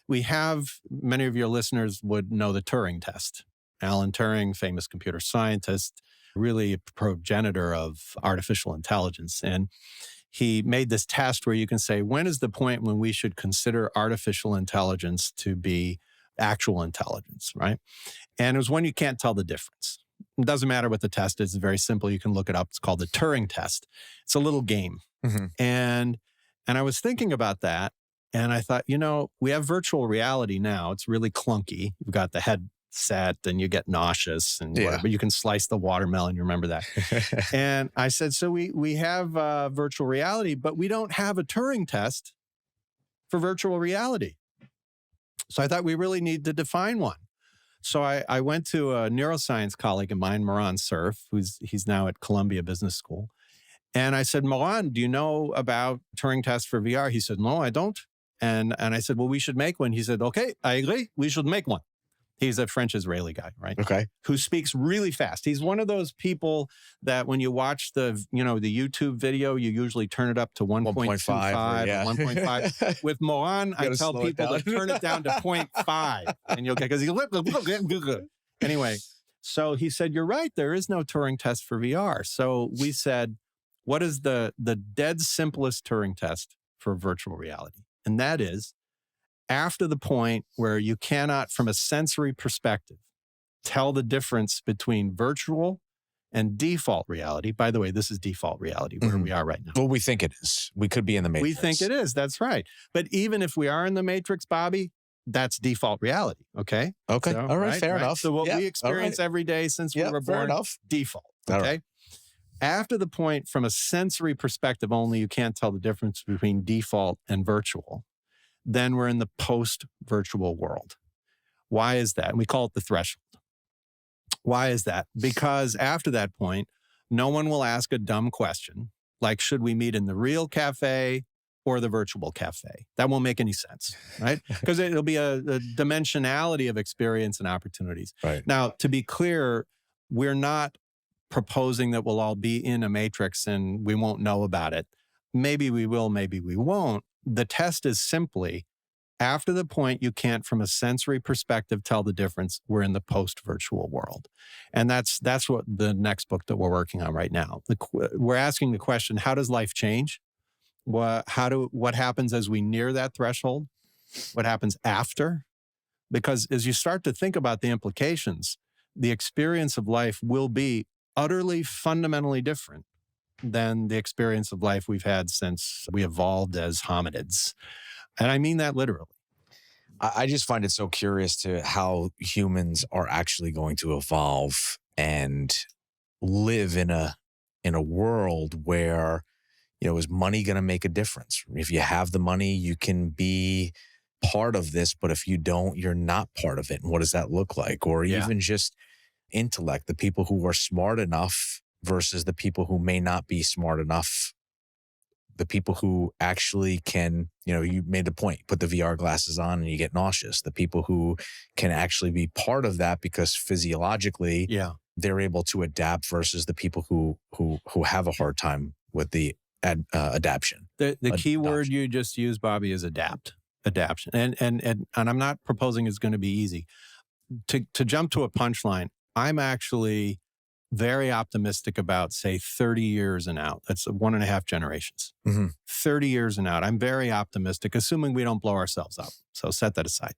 we have, many of your listeners would know the Turing test. Alan Turing, famous computer scientist, really a progenitor of artificial intelligence. And he made this test where you can say, when is the point when we should consider artificial intelligence to be actual intelligence, right? And it was when you can't tell the difference. It doesn't matter what the test is. It's very simple. You can look it up. It's called the Turing test. It's a little game. And I was thinking about that. And I thought, we have virtual reality now. It's really clunky. You've got the headset and you get nauseous and whatever. You can slice the watermelon. You remember that. And I said, so we have virtual reality, but we don't have a Turing test for virtual reality. So I thought we really need to define one. So I went to a neuroscience colleague of mine, Moran Cerf, he's now at Columbia Business School. And I said, Moran, do you know about Turing test for VR? He said, no, I don't. And I said, well, we should make one. He said, okay, I agree. We should make one. He's a French-Israeli guy, right? Okay. Who speaks really fast. He's one of those people that when you watch the YouTube video, you usually turn it up to 1.25 yeah. or 1.5. With Moran, I tell slow it people to down. turn it down to 0.5. And you'll get, because anyway, so he said, you're right. There is no Turing test for VR. So we said, what is the dead simplest Turing test for virtual reality? And that is, after the point where you cannot, from a sensory perspective, tell the difference between virtual and default reality. By the way, this is default reality where we are right now. Well, we think it is. We could be in the Matrix. We think it is. That's right. But even if we are in the Matrix, Bobby, that's default reality. Okay. Okay. So, all right. Fair enough. So what Yeah, we experience every day since we were born, default. All Okay. right. After the point, from a sensory perspective only, you can't tell the difference between default and virtual. Then we're in the post-virtual world. Why is that? And we call it the threshold. Why is that? Because after that point, no one will ask a dumb question like, should we meet in the real cafe or the virtual cafe? That won't make any sense, right? Because it'll be a dimensionality of experience and opportunities. Right. Now, to be clear, we're not proposing that we'll all be in a matrix and we won't know about it. Maybe we will, maybe we won't. The test is simply, after the point you can't, from a sensory perspective, tell the difference, we're in the post-virtual world. And that's what the next book that we're working on right now. We're asking the question, how does life change? What happens as we near that threshold? What happens after? Because as you start to think about the implications, the experience of life will be utterly, fundamentally different than the experience of life we've had since we evolved as hominids. And I mean that literally. I just find it so curious to how humans are actually going to evolve and live in a world where, is money going to make a difference? If you have the money, you can be part of this, but if you don't, you're not part of it. And what does that look like? Or even just intellect, the people who are smart enough versus the people who may not be smart enough, the people who actually can, you made the point, put the VR glasses on and you get nauseous, the people who can actually be part of that because physiologically they're able to adapt versus the people who have a hard time with the adaptation. The key word you just used, Bobby, is adaptation. And I'm not proposing it's going to be easy. To jump to a punchline, I'm actually very optimistic about, say, 30 years and out. That's 1.5 generations. 30 years and out. I'm very optimistic, assuming we don't blow ourselves up. So set that aside.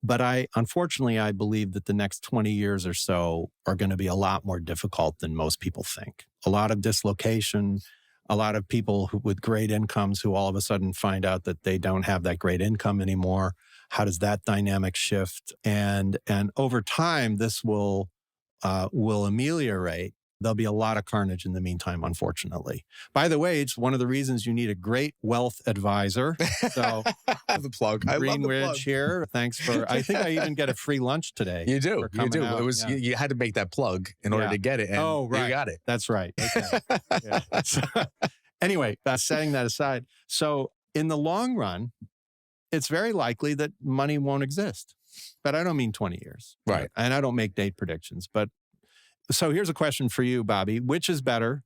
But unfortunately, I believe that the next 20 years or so are going to be a lot more difficult than most people think. A lot of dislocation, a lot of people with great incomes who all of a sudden find out that they don't have that great income anymore. How does that dynamic shift? And over time, this will ameliorate. There'll be a lot of carnage in the meantime, unfortunately. By the way, it's one of the reasons you need a great wealth advisor. So the plug. I love the Greenwich plug. Here. Thanks for, I think I even get a free lunch today. You do. You do. Out. It was, you had to make that plug in order to get it. And you got it. That's right. Okay. So, anyway, setting that aside. So in the long run, it's very likely that money won't exist. But I don't mean 20 years. Right. And I don't make date predictions. But so here's a question for you, Bobby. Which is better,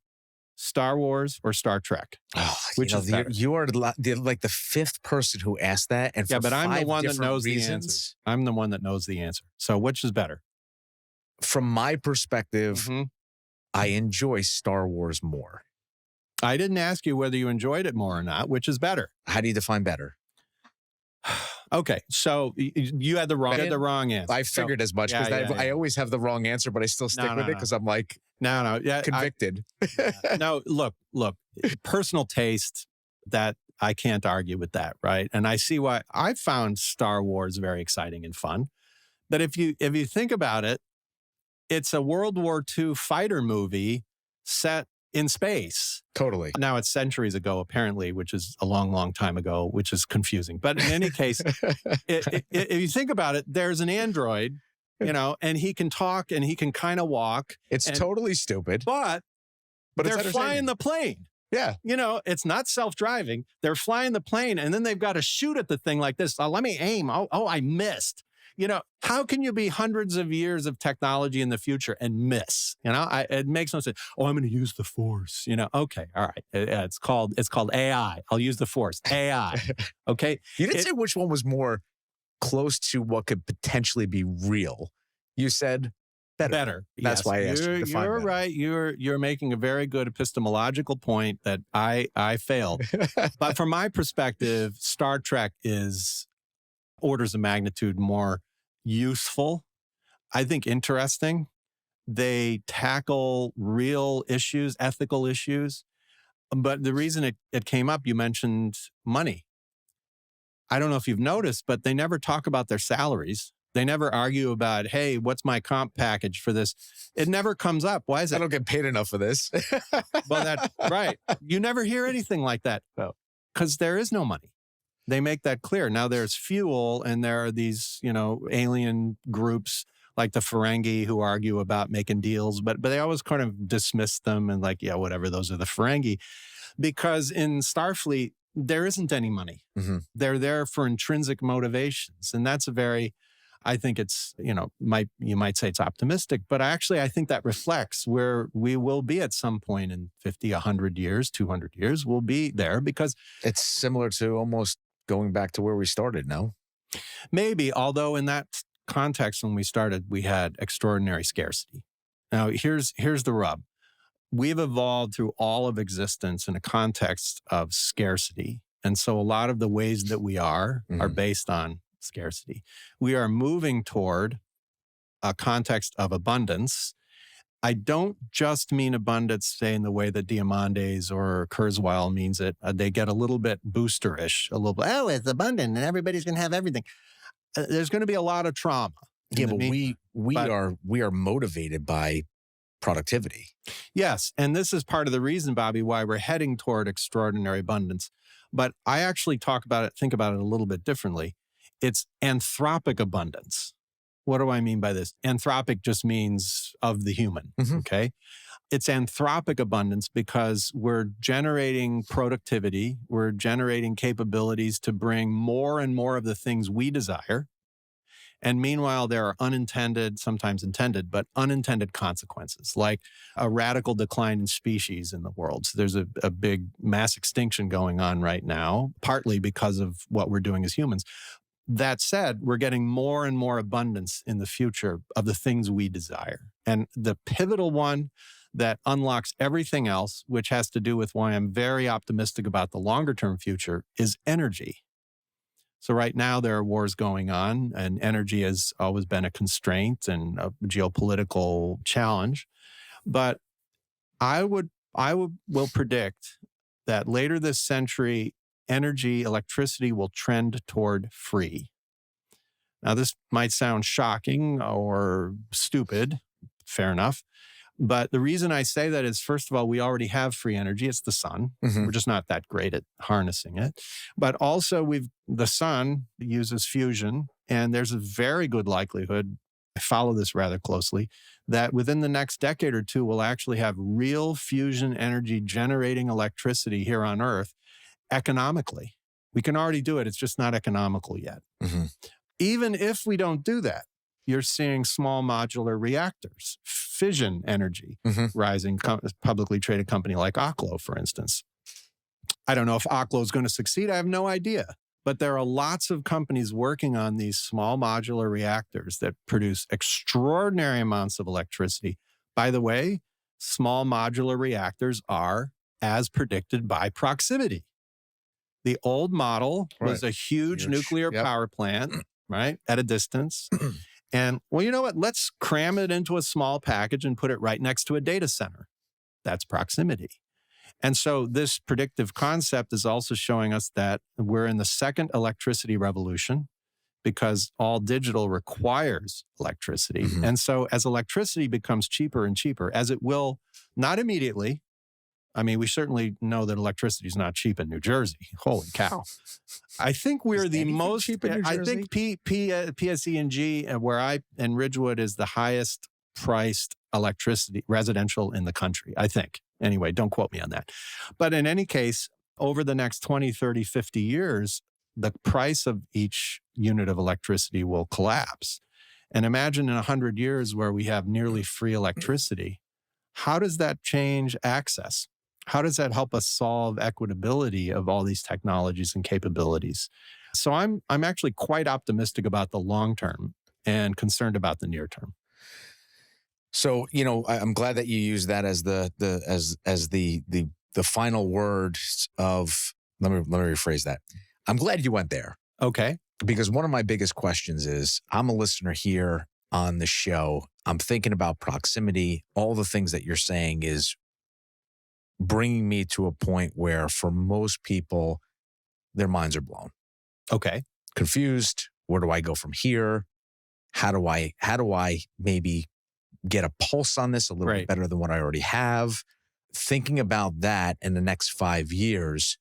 Star Wars or Star Trek? Oh, Which is better? You are like the fifth person who asked that. And but I'm the one that knows reasons. the answer. I'm the one that knows the answer. So which is better? From my perspective, I enjoy Star Wars more. I didn't ask you whether you enjoyed it more or not. Which is better? How do you define better? Okay, so you had the wrong answer. I figured as much because I always have the wrong answer, but I still stick with it because I'm like convicted. No, look, personal taste, that I can't argue with that, right? And I see why. I found Star Wars very exciting and fun. But if you think about it, it's a World War II fighter movie set in space. Totally. Now it's centuries ago, apparently, which is a long, long time ago, which is confusing. But in any case, if you think about it, there's an android, and he can talk and he can kind of walk. It's totally stupid. But they're flying the plane. Yeah. It's not self-driving. They're flying the plane and then they've got to shoot at the thing like this. Let me aim. Oh, I missed. How can you be hundreds of years of technology in the future and miss? It makes no sense. Oh, I'm going to use the force. Okay, all right. It's called AI. I'll use the force. AI. Okay. You didn't say which one was more close to what could potentially be real. You said better. That's yes. why I asked you to define You're better. right. You're making a very good epistemological point that I failed. But from my perspective, Star Trek is orders of magnitude more useful, I think interesting. They tackle real issues, ethical issues. But the reason it came up, you mentioned money. I don't know if you've noticed, but they never talk about their salaries. They never argue about, hey, what's my comp package for this? It never comes up. Why is it? I don't get paid enough for this. Well, that's right. You never hear anything like that. Because there is no money. They make that clear. Now there's fuel and there are these, alien groups like the Ferengi who argue about making deals, but they always kind of dismiss them and like, yeah, whatever, those are the Ferengi. Because in Starfleet, there isn't any money. Mm-hmm. They're there for intrinsic motivations. And that's I think it's, you might say it's optimistic, but I think that reflects where we will be at some point in 50, 100 years, 200 years. We'll be there because it's similar to almost going back to where we started, no? Maybe, although in that context, when we started, we had extraordinary scarcity. Now, here's the rub. We've evolved through all of existence in a context of scarcity. And so a lot of the ways that we are based on scarcity. We are moving toward a context of abundance. I don't just mean abundance, say, in the way that Diamandis or Kurzweil means it. They get a little bit boosterish, a little bit, oh, it's abundant and everybody's going to have everything. There's going to be a lot of trauma. Yeah, but we are motivated by productivity. Yes, and this is part of the reason, Bobby, why we're heading toward extraordinary abundance. But I actually think about it a little bit differently. It's anthropic abundance. What do I mean by this? Anthropic just means of the human, okay? It's anthropic abundance because we're generating productivity, we're generating capabilities to bring more and more of the things we desire. And meanwhile, there are unintended, sometimes intended, but unintended consequences, like a radical decline in species in the world. So there's a big mass extinction going on right now, partly because of what we're doing as humans. That said, we're getting more and more abundance in the future of the things we desire. And the pivotal one that unlocks everything else, which has to do with why I'm very optimistic about the longer term future, is energy. So right now there are wars going on and energy has always been a constraint and a geopolitical challenge. But I will predict that later this century, electricity will trend toward free. Now, this might sound shocking or stupid, fair enough. But the reason I say that is, first of all, we already have free energy. It's the sun. We're just not that great at harnessing it. But also, the sun uses fusion, and there's a very good likelihood, I follow this rather closely, that within the next decade or two, we'll actually have real fusion energy generating electricity here on Earth economically. We can already do it. It's just not economical yet. Even if we don't do that, you're seeing small modular reactors, fission energy rising, publicly traded company like Oklo, for instance. I don't know if Oklo is going to succeed. I have no idea. But there are lots of companies working on these small modular reactors that produce extraordinary amounts of electricity. By the way, small modular reactors are as predicted by proximity. The old model was a huge nuclear power plant, right, at a distance. And, well, you know what? Let's cram it into a small package and put it right next to a data center. That's proximity. And so this predictive concept is also showing us that we're in the second electricity revolution because all digital requires electricity. And so as electricity becomes cheaper and cheaper, as it will, not immediately, I mean, we certainly know that electricity is not cheap in New Jersey. Holy cow. I think we're Is the anything most cheap in New I Jersey? think PSE&G, and Ridgewood is the highest priced electricity residential in the country, I think. Anyway, don't quote me on that. But in any case, over the next 20, 30, 50 years, the price of each unit of electricity will collapse. And imagine in 100 years where we have nearly free electricity. How does that change access? How does that help us solve equitability of all these technologies and capabilities? So I'm actually quite optimistic about the long term and concerned about the near term. So, I'm glad that you use that as the final words of, let me rephrase that. I'm glad you went there. Okay. Because one of my biggest questions is, I'm a listener here on the show. I'm thinking about proximity. All the things that you're saying is bringing me to a point where for most people, their minds are blown. Okay. Confused. Where do I go from here? How do I maybe get a pulse on this a little bit better than what I already have? Thinking about that in the next 5 years,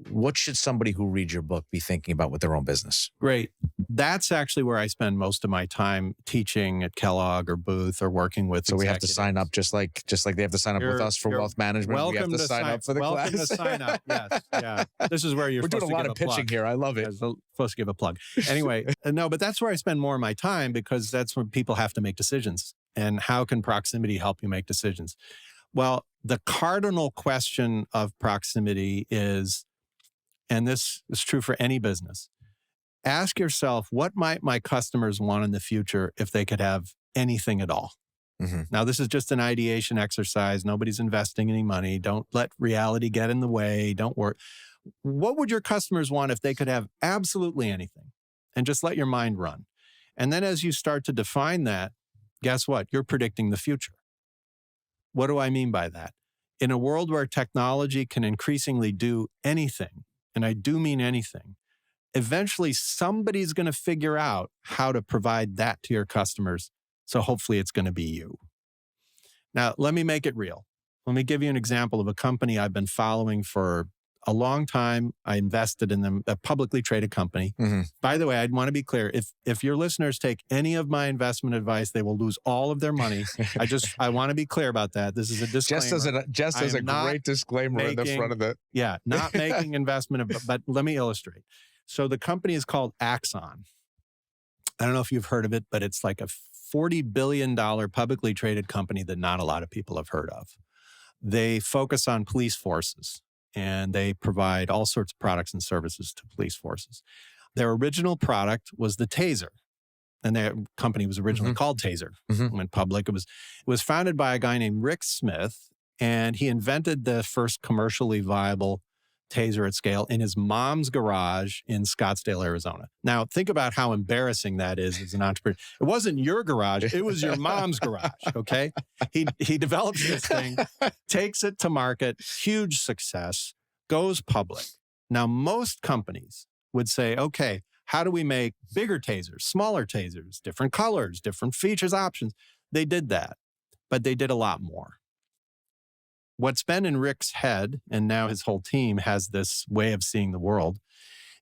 what should somebody who reads your book be thinking about with their own business? Great. That's actually where I spend most of my time teaching at Kellogg or Booth or working with So we have to sign up just like they have to sign up with us for wealth management. We have to sign up for the class. Welcome to sign up. Yes. Yeah. This is where we're doing a lot of pitching here. I love it. Supposed to give a plug. Anyway, no, but that's where I spend more of my time because that's when people have to make decisions. And how can proximity help you make decisions? Well, the cardinal question of proximity is, and this is true for any business, ask yourself, what might my customers want in the future if they could have anything at all? Mm-hmm. Now, this is just an ideation exercise. Nobody's investing any money. Don't let reality get in the way. Don't worry. What would your customers want if they could have absolutely anything? And just let your mind run. And then as you start to define that, guess what? You're predicting the future. What do I mean by that? In a world where technology can increasingly do anything, and I do mean anything, eventually somebody's going to figure out how to provide that to your customers. So hopefully it's going to be you. Now, let me make it real. Let me give you an example of a company I've been following for a long time. I invested in them, a publicly traded company. Mm-hmm. By the way, I'd want to be clear. If your listeners take any of my investment advice, they will lose all of their money. I want to be clear about that. This is a disclaimer. Just as a great disclaimer in the front of it. Yeah, not making investment, but let me illustrate. So the company is called Axon. I don't know if you've heard of it, but it's like a $40 billion publicly traded company that not a lot of people have heard of. They focus on police forces, and they provide all sorts of products and services to police forces. Their original product was the Taser, and their company was originally called Taser. Mm-hmm. Went public. It was founded by a guy named Rick Smith, and he invented the first commercially viable Taser at scale in his mom's garage in Scottsdale, Arizona. Now, think about how embarrassing that is as an entrepreneur. It wasn't your garage. It was your mom's garage, okay? He develops this thing, takes it to market, huge success, goes public. Now, most companies would say, okay, how do we make bigger tasers, smaller tasers, different colors, different features, options? They did that, but they did a lot more. What's been in Rick's head, and now his whole team has this way of seeing the world,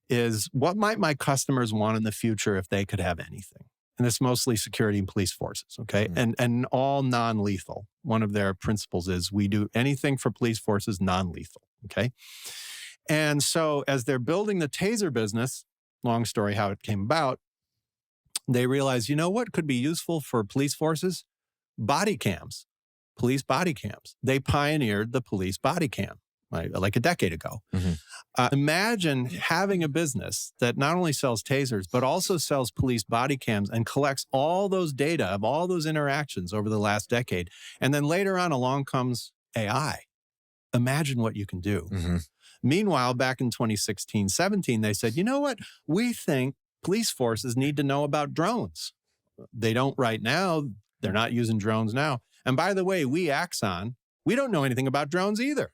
is what might my customers want in the future if they could have anything? And it's mostly security and police forces, okay? Mm-hmm. And all non-lethal. One of their principles is we do anything for police forces non-lethal, okay? And so as they're building the Taser business, long story how it came about, they realized, you know what could be useful for police forces? Body cams. Police body cams. They pioneered the police body cam like a decade ago. Mm-hmm. Imagine having a business that not only sells tasers, but also sells police body cams and collects all those data of all those interactions over the last decade. And then later on along comes AI. Imagine what you can do. Mm-hmm. Meanwhile, back in 2016, 17, they said, you know what? We think police forces need to know about drones. They don't right now. They're not using drones now. And by the way, we Axon, we don't know anything about drones either.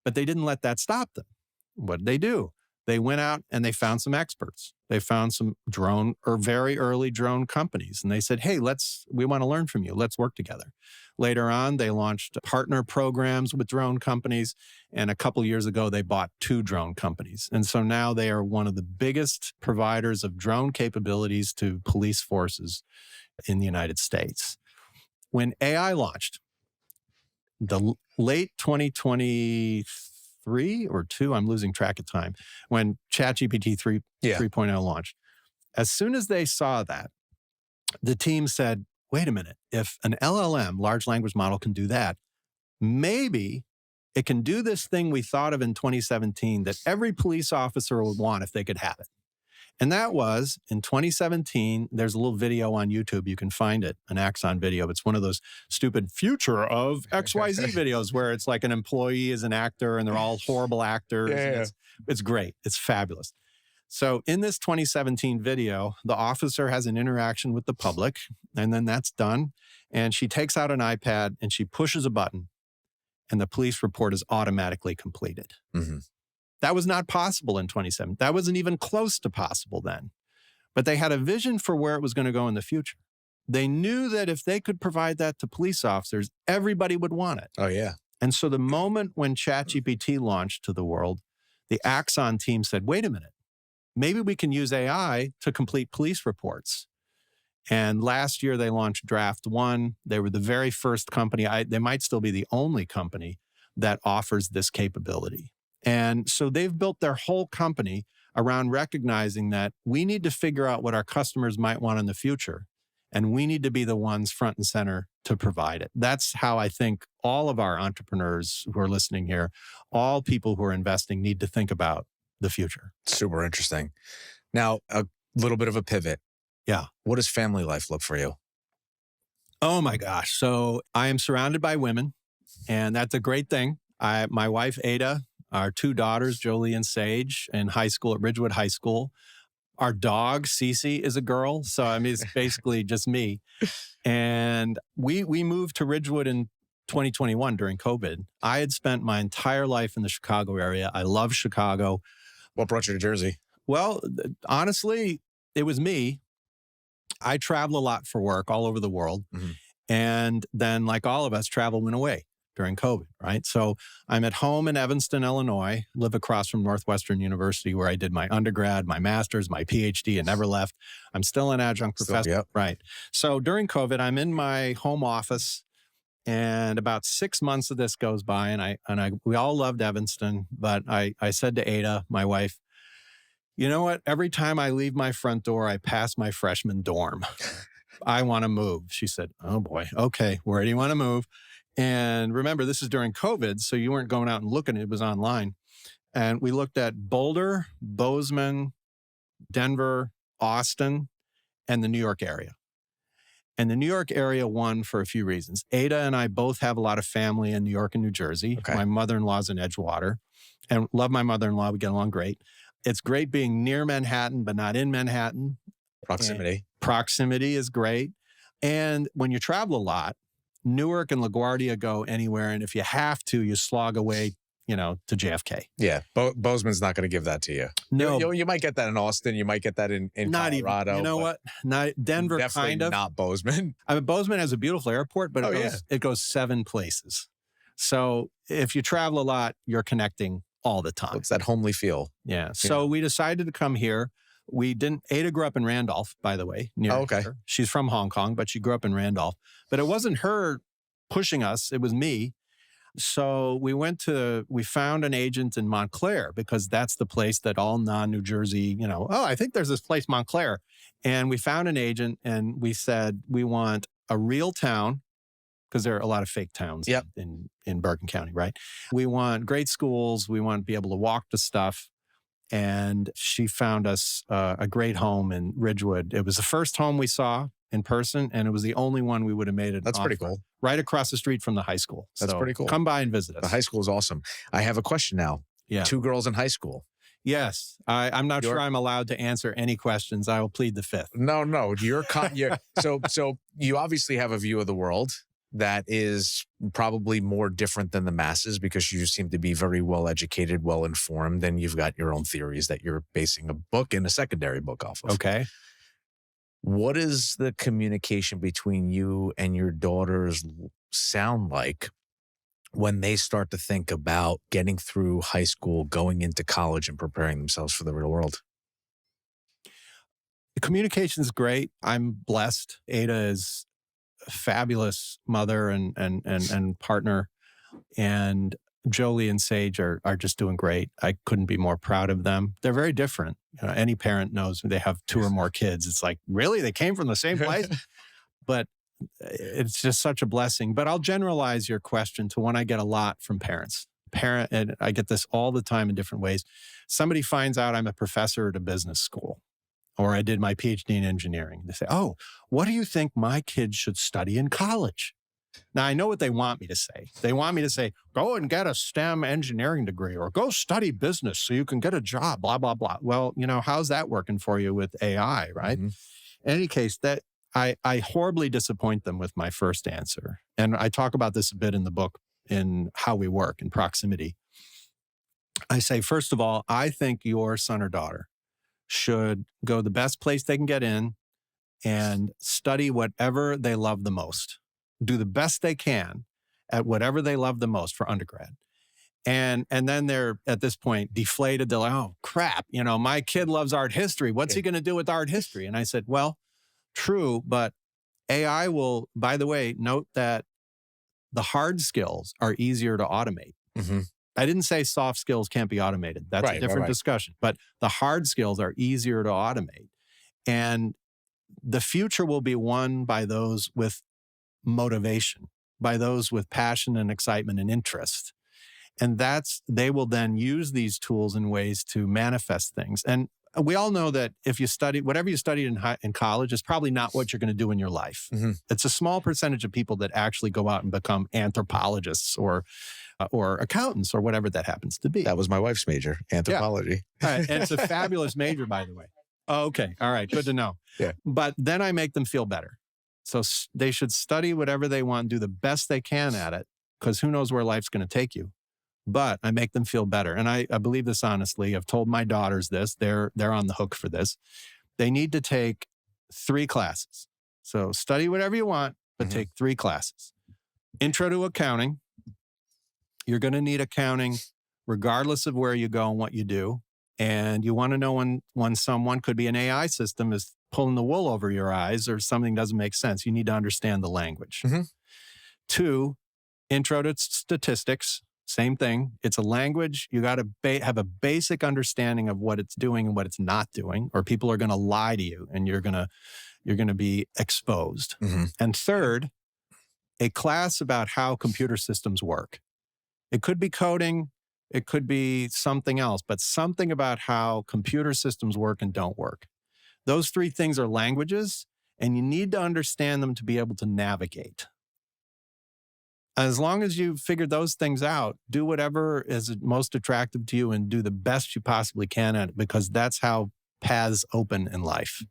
But they didn't let that stop them. What did they do? They went out and they found some experts. They found some drone or very early drone companies. And they said, hey, we want to learn from you. Let's work together. Later on, they launched partner programs with drone companies. And a couple of years ago, they bought 2 drone companies. And so now they are one of the biggest providers of drone capabilities to police forces in the United States. When AI launched, the late 2023 or 2, I'm losing track of time, when ChatGPT 3.0 launched. As soon as they saw that, the team said, wait a minute, if an LLM, large language model, can do that, maybe it can do this thing we thought of in 2017 that every police officer would want if they could have it. And that was, in 2017, there's a little video on YouTube. You can find it, an Axon video. It's one of those stupid future of XYZ videos where it's like an employee is an actor and they're all horrible actors. Yeah. It's great. It's fabulous. So in this 2017 video, the officer has an interaction with the public, and then that's done. And she takes out an iPad and she pushes a button, and the police report is automatically completed. Mm-hmm. That was not possible in 2017. That wasn't even close to possible then. But they had a vision for where it was going to go in the future. They knew that if they could provide that to police officers, everybody would want it. Oh, yeah. And so the moment when ChatGPT launched to the world, the Axon team said, wait a minute, maybe we can use AI to complete police reports. And last year they launched Draft One. They were the very first company, they might still be the only company that offers this capability. And so they've built their whole company around recognizing that we need to figure out what our customers might want in the future. And we need to be the ones front and center to provide it. That's how I think all of our entrepreneurs who are listening here, all people who are investing need to think about the future. Super interesting. Now, a little bit of a pivot. Yeah. What does family life look for you? Oh my gosh. So I am surrounded by women, and that's a great thing. My wife, Ada, our 2 daughters, Jolie and Sage, in high school at Ridgewood High School. Our dog, Cece, is a girl. So, I mean, it's basically just me. And we moved to Ridgewood in 2021 during COVID. I had spent my entire life in the Chicago area. I love Chicago. What brought you to Jersey? Well, honestly, it was me. I travel a lot for work all over the world. Mm-hmm. And then, like all of us, travel went away during COVID, right? So I'm at home in Evanston, Illinois, live across from Northwestern University where I did my undergrad, my master's, my PhD, and never left. I'm still an adjunct professor. Yep. Right. So during COVID, I'm in my home office, and about 6 months of this goes by, and we all loved Evanston, but I said to Ada, my wife, you know what? Every time I leave my front door, I pass my freshman dorm. I want to move. She said, oh boy, okay, where do you want to move? And remember, this is during COVID, so you weren't going out and looking. It was online. And we looked at Boulder, Bozeman, Denver, Austin, and the New York area. And the New York area won for a few reasons. Ada and I both have a lot of family in New York and New Jersey. Okay. My mother-in-law's in Edgewater, and love my mother-in-law. We get along great. It's great being near Manhattan, but not in Manhattan. Proximity. Proximity is great. And when you travel a lot, Newark and LaGuardia go anywhere. And if you have to, you slog away, to JFK. Yeah. Bozeman's not going to give that to you. No. You might get that in Austin. You might get that in not Colorado. Even. You know what? Not Denver, definitely kind of. Not Bozeman. I mean, Bozeman has a beautiful airport, but it goes 7 places. So if you travel a lot, you're connecting all the time. It's that homely feel. Yeah. So we decided to come here. Ada grew up in Randolph, by the way, near here. She's from Hong Kong, but she grew up in Randolph. But it wasn't her pushing us. It was me. So we found an agent in Montclair, because that's the place that all non-New Jersey, I think there's this place, Montclair. And we found an agent, and we said, we want a real town, because there are a lot of fake towns in Bergen County, right? We want great schools. We want to be able to walk to stuff. And she found us a great home in Ridgewood. It was the first home we saw in person, and it was the only one we would have made it. That's pretty cool. Right across the street from the high school. That's pretty cool. Come by and visit us. The high school is awesome. I have a question now. Yeah. 2 girls in high school. Yes. I'm not sure I'm allowed to answer any questions. I will plead the 5th. No. So you obviously have a view of the world. that is probably more different than the masses because you seem to be very well educated, well informed, and you've got your own theories that you're basing a book and a secondary book off of. Okay. What does the communication between you and your daughters sound like when they start to think about getting through high school, going into college, and preparing themselves for the real world? The communication is great. I'm blessed. Ada is a fabulous mother and partner. And Jolie and Sage are just doing great. I couldn't be more proud of them. They're very different. Any parent knows they have 2 or more kids. It's like, really? They came from the same place? But it's just such a blessing. But I'll generalize your question to one I get a lot from parents. And I get this all the time in different ways. Somebody finds out I'm a professor at a business school, or I did my PhD in engineering. They say, oh, what do you think my kids should study in college? Now, I know what they want me to say. They want me to say, go and get a STEM engineering degree or go study business so you can get a job, blah, blah, blah. Well, how's that working for you with AI, right? In any case, that I horribly disappoint them with my first answer. And I talk about this a bit in the book in How We Work, in Proximity. I say, first of all, I think your son or daughter should go the best place they can get in and study whatever they love the most. Do the best they can at whatever they love the most for undergrad. And then they're at this point deflated. They're like, oh, crap, my kid loves art history. What's he going to do with art history? And I said, well, true, but AI will, by the way, note that the hard skills are easier to automate. I didn't say soft skills can't be automated. That's a different discussion. But the hard skills are easier to automate. And the future will be won by those with motivation, by those with passion and excitement and interest. And they will then use these tools in ways to manifest things. And we all know that if you study, whatever you studied in college is probably not what you're going to do in your life. It's a small percentage of people that actually go out and become anthropologists or accountants or whatever that happens to be. That was my wife's major, anthropology. Yeah. And it's a fabulous major, by the way. Oh, okay. All right. Good to know. Yeah. But then I make them feel better. So they should study whatever they want, do the best they can at it, because who knows where life's going to take you. But I make them feel better. And I believe this honestly. I've told my daughters this. They're on the hook for this. They need to take 3 classes. So study whatever you want, but take 3 classes. Intro to accounting. You're going to need accounting regardless of where you go and what you do. And you want to know when someone, could be an AI system, is pulling the wool over your eyes or something doesn't make sense. You need to understand the language. 2, intro to statistics. Same thing. It's a language. You got to have a basic understanding of what it's doing and what it's not doing, or people are going to lie to you and you're going to be exposed. And 3rd, a class about how computer systems work. It could be coding. It could be something else, but something about how computer systems work and don't work. Those 3 things are languages, and you need to understand them to be able to navigate. As long as you've figured those things out, do whatever is most attractive to you and do the best you possibly can at it, because that's how paths open in life.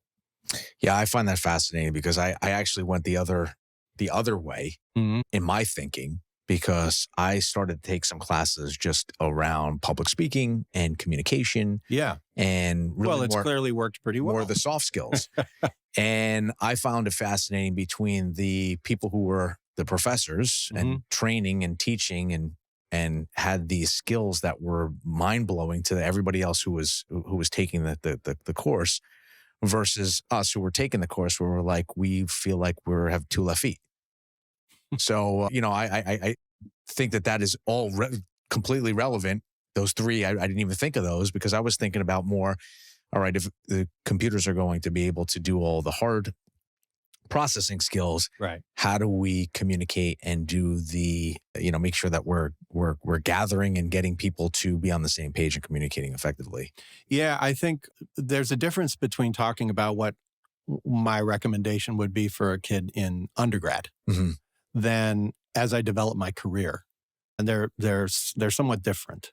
Yeah, I find that fascinating because I actually went the other way in my thinking, because I started to take some classes just around public speaking and communication. Yeah. And really it's clearly worked pretty well. More of the soft skills. And I found it fascinating between the people who were the professors and training and teaching and had these skills that were mind-blowing to everybody else who was taking the course, versus us who were taking the course where we're like, we feel like we have 2 left feet. So, I think that is all completely relevant. Those 3, I didn't even think of those, because I was thinking about more, all right, if the computers are going to be able to do all the hard processing skills, right? How do we communicate and do the, make sure that we're gathering and getting people to be on the same page and communicating effectively? Yeah, I think there's a difference between talking about what my recommendation would be for a kid in undergrad than as I develop my career. And they're somewhat different.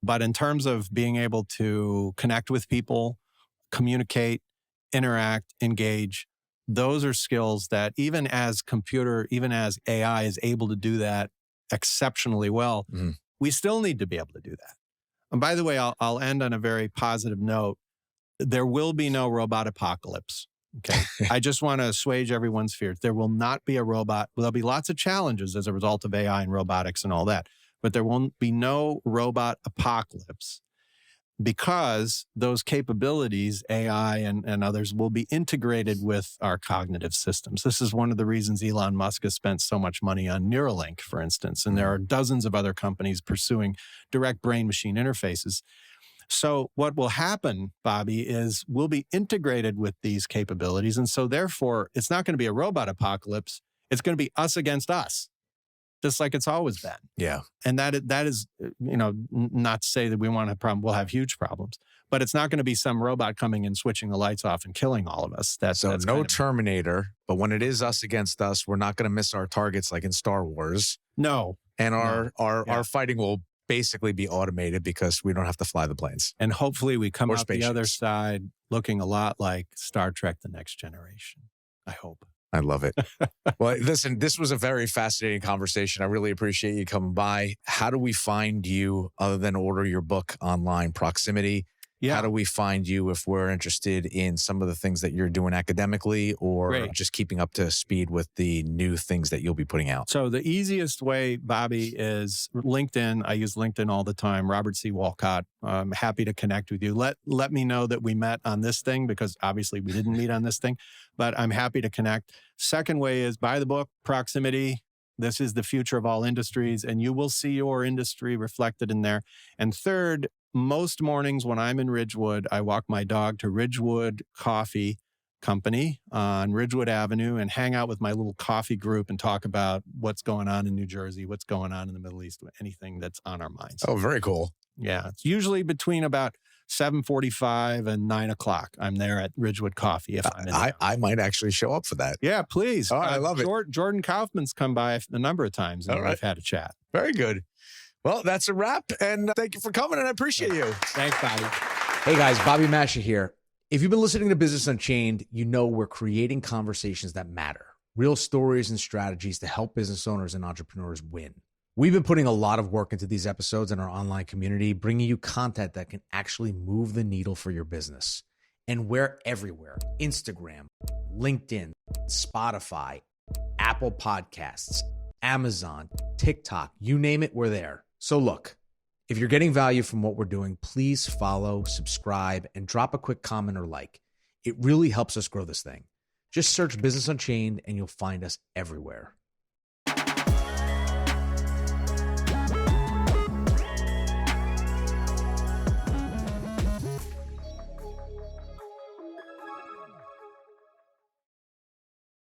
But in terms of being able to connect with people, communicate, interact, engage, those are skills that even as AI is able to do that exceptionally well, we still need to be able to do that. And by the way, I'll end on a very positive note. There will be no robot apocalypse. Okay. I just want to assuage everyone's fears. There will not be a robot. There'll be lots of challenges as a result of AI and robotics and all that, but there won't be no robot apocalypse because those capabilities, AI and others, will be integrated with our cognitive systems. This is one of the reasons Elon Musk has spent so much money on Neuralink, for instance, and there are dozens of other companies pursuing direct brain-machine interfaces. So what will happen, Bobby, is we'll be integrated with these capabilities. And so therefore, it's not going to be a robot apocalypse. It's going to be us against us, just like it's always been. Yeah. And that is, not to say that we won't have problem. We'll have huge problems, but it's not going to be some robot coming and switching the lights off and killing all of us. That's no Terminator, but when it is us against us, we're not going to miss our targets like in Star Wars. No. And our fighting will basically be automated because we don't have to fly the planes. And hopefully we come out the other side looking a lot like Star Trek: The Next Generation. I hope. I love it. Well, listen, this was a very fascinating conversation. I really appreciate you coming by. How do we find you other than order your book online, Proximity? Yeah. How do we find you if we're interested in some of the things that you're doing academically or just keeping up to speed with the new things that you'll be putting out? So the easiest way, Bobby, is LinkedIn. I use LinkedIn all the time. Robert C. Wolcott. I'm happy to connect with you. Let me know that we met on this thing because obviously we didn't meet on this thing, but I'm happy to connect. Second way is buy the book, Proximity. This is the future of all industries, and you will see your industry reflected in there. And third, most mornings when I'm in Ridgewood, I walk my dog to Ridgewood Coffee Company on Ridgewood Avenue and hang out with my little coffee group and talk about what's going on in New Jersey, what's going on in the Middle East, anything that's on our minds. Oh, very cool. Yeah. It's usually between about 7:45 and 9 o'clock. I'm there at Ridgewood Coffee if I'm in there. I might actually show up for that. Yeah, please. Oh, I love it. Jordan Kaufman's come by a number of times and we've had a chat. Very good. Well, that's a wrap. And thank you for coming and I appreciate you. Thanks, Bobby. Hey guys, Bobby Mascia here. If you've been listening to Business Unchained, you know we're creating conversations that matter. Real stories and strategies to help business owners and entrepreneurs win. We've been putting a lot of work into these episodes in our online community, bringing you content that can actually move the needle for your business. And we're everywhere. Instagram, LinkedIn, Spotify, Apple Podcasts, Amazon, TikTok, you name it, we're there. So look, if you're getting value from what we're doing, please follow, subscribe, and drop a quick comment or like. It really helps us grow this thing. Just search Business Unchained and you'll find us everywhere.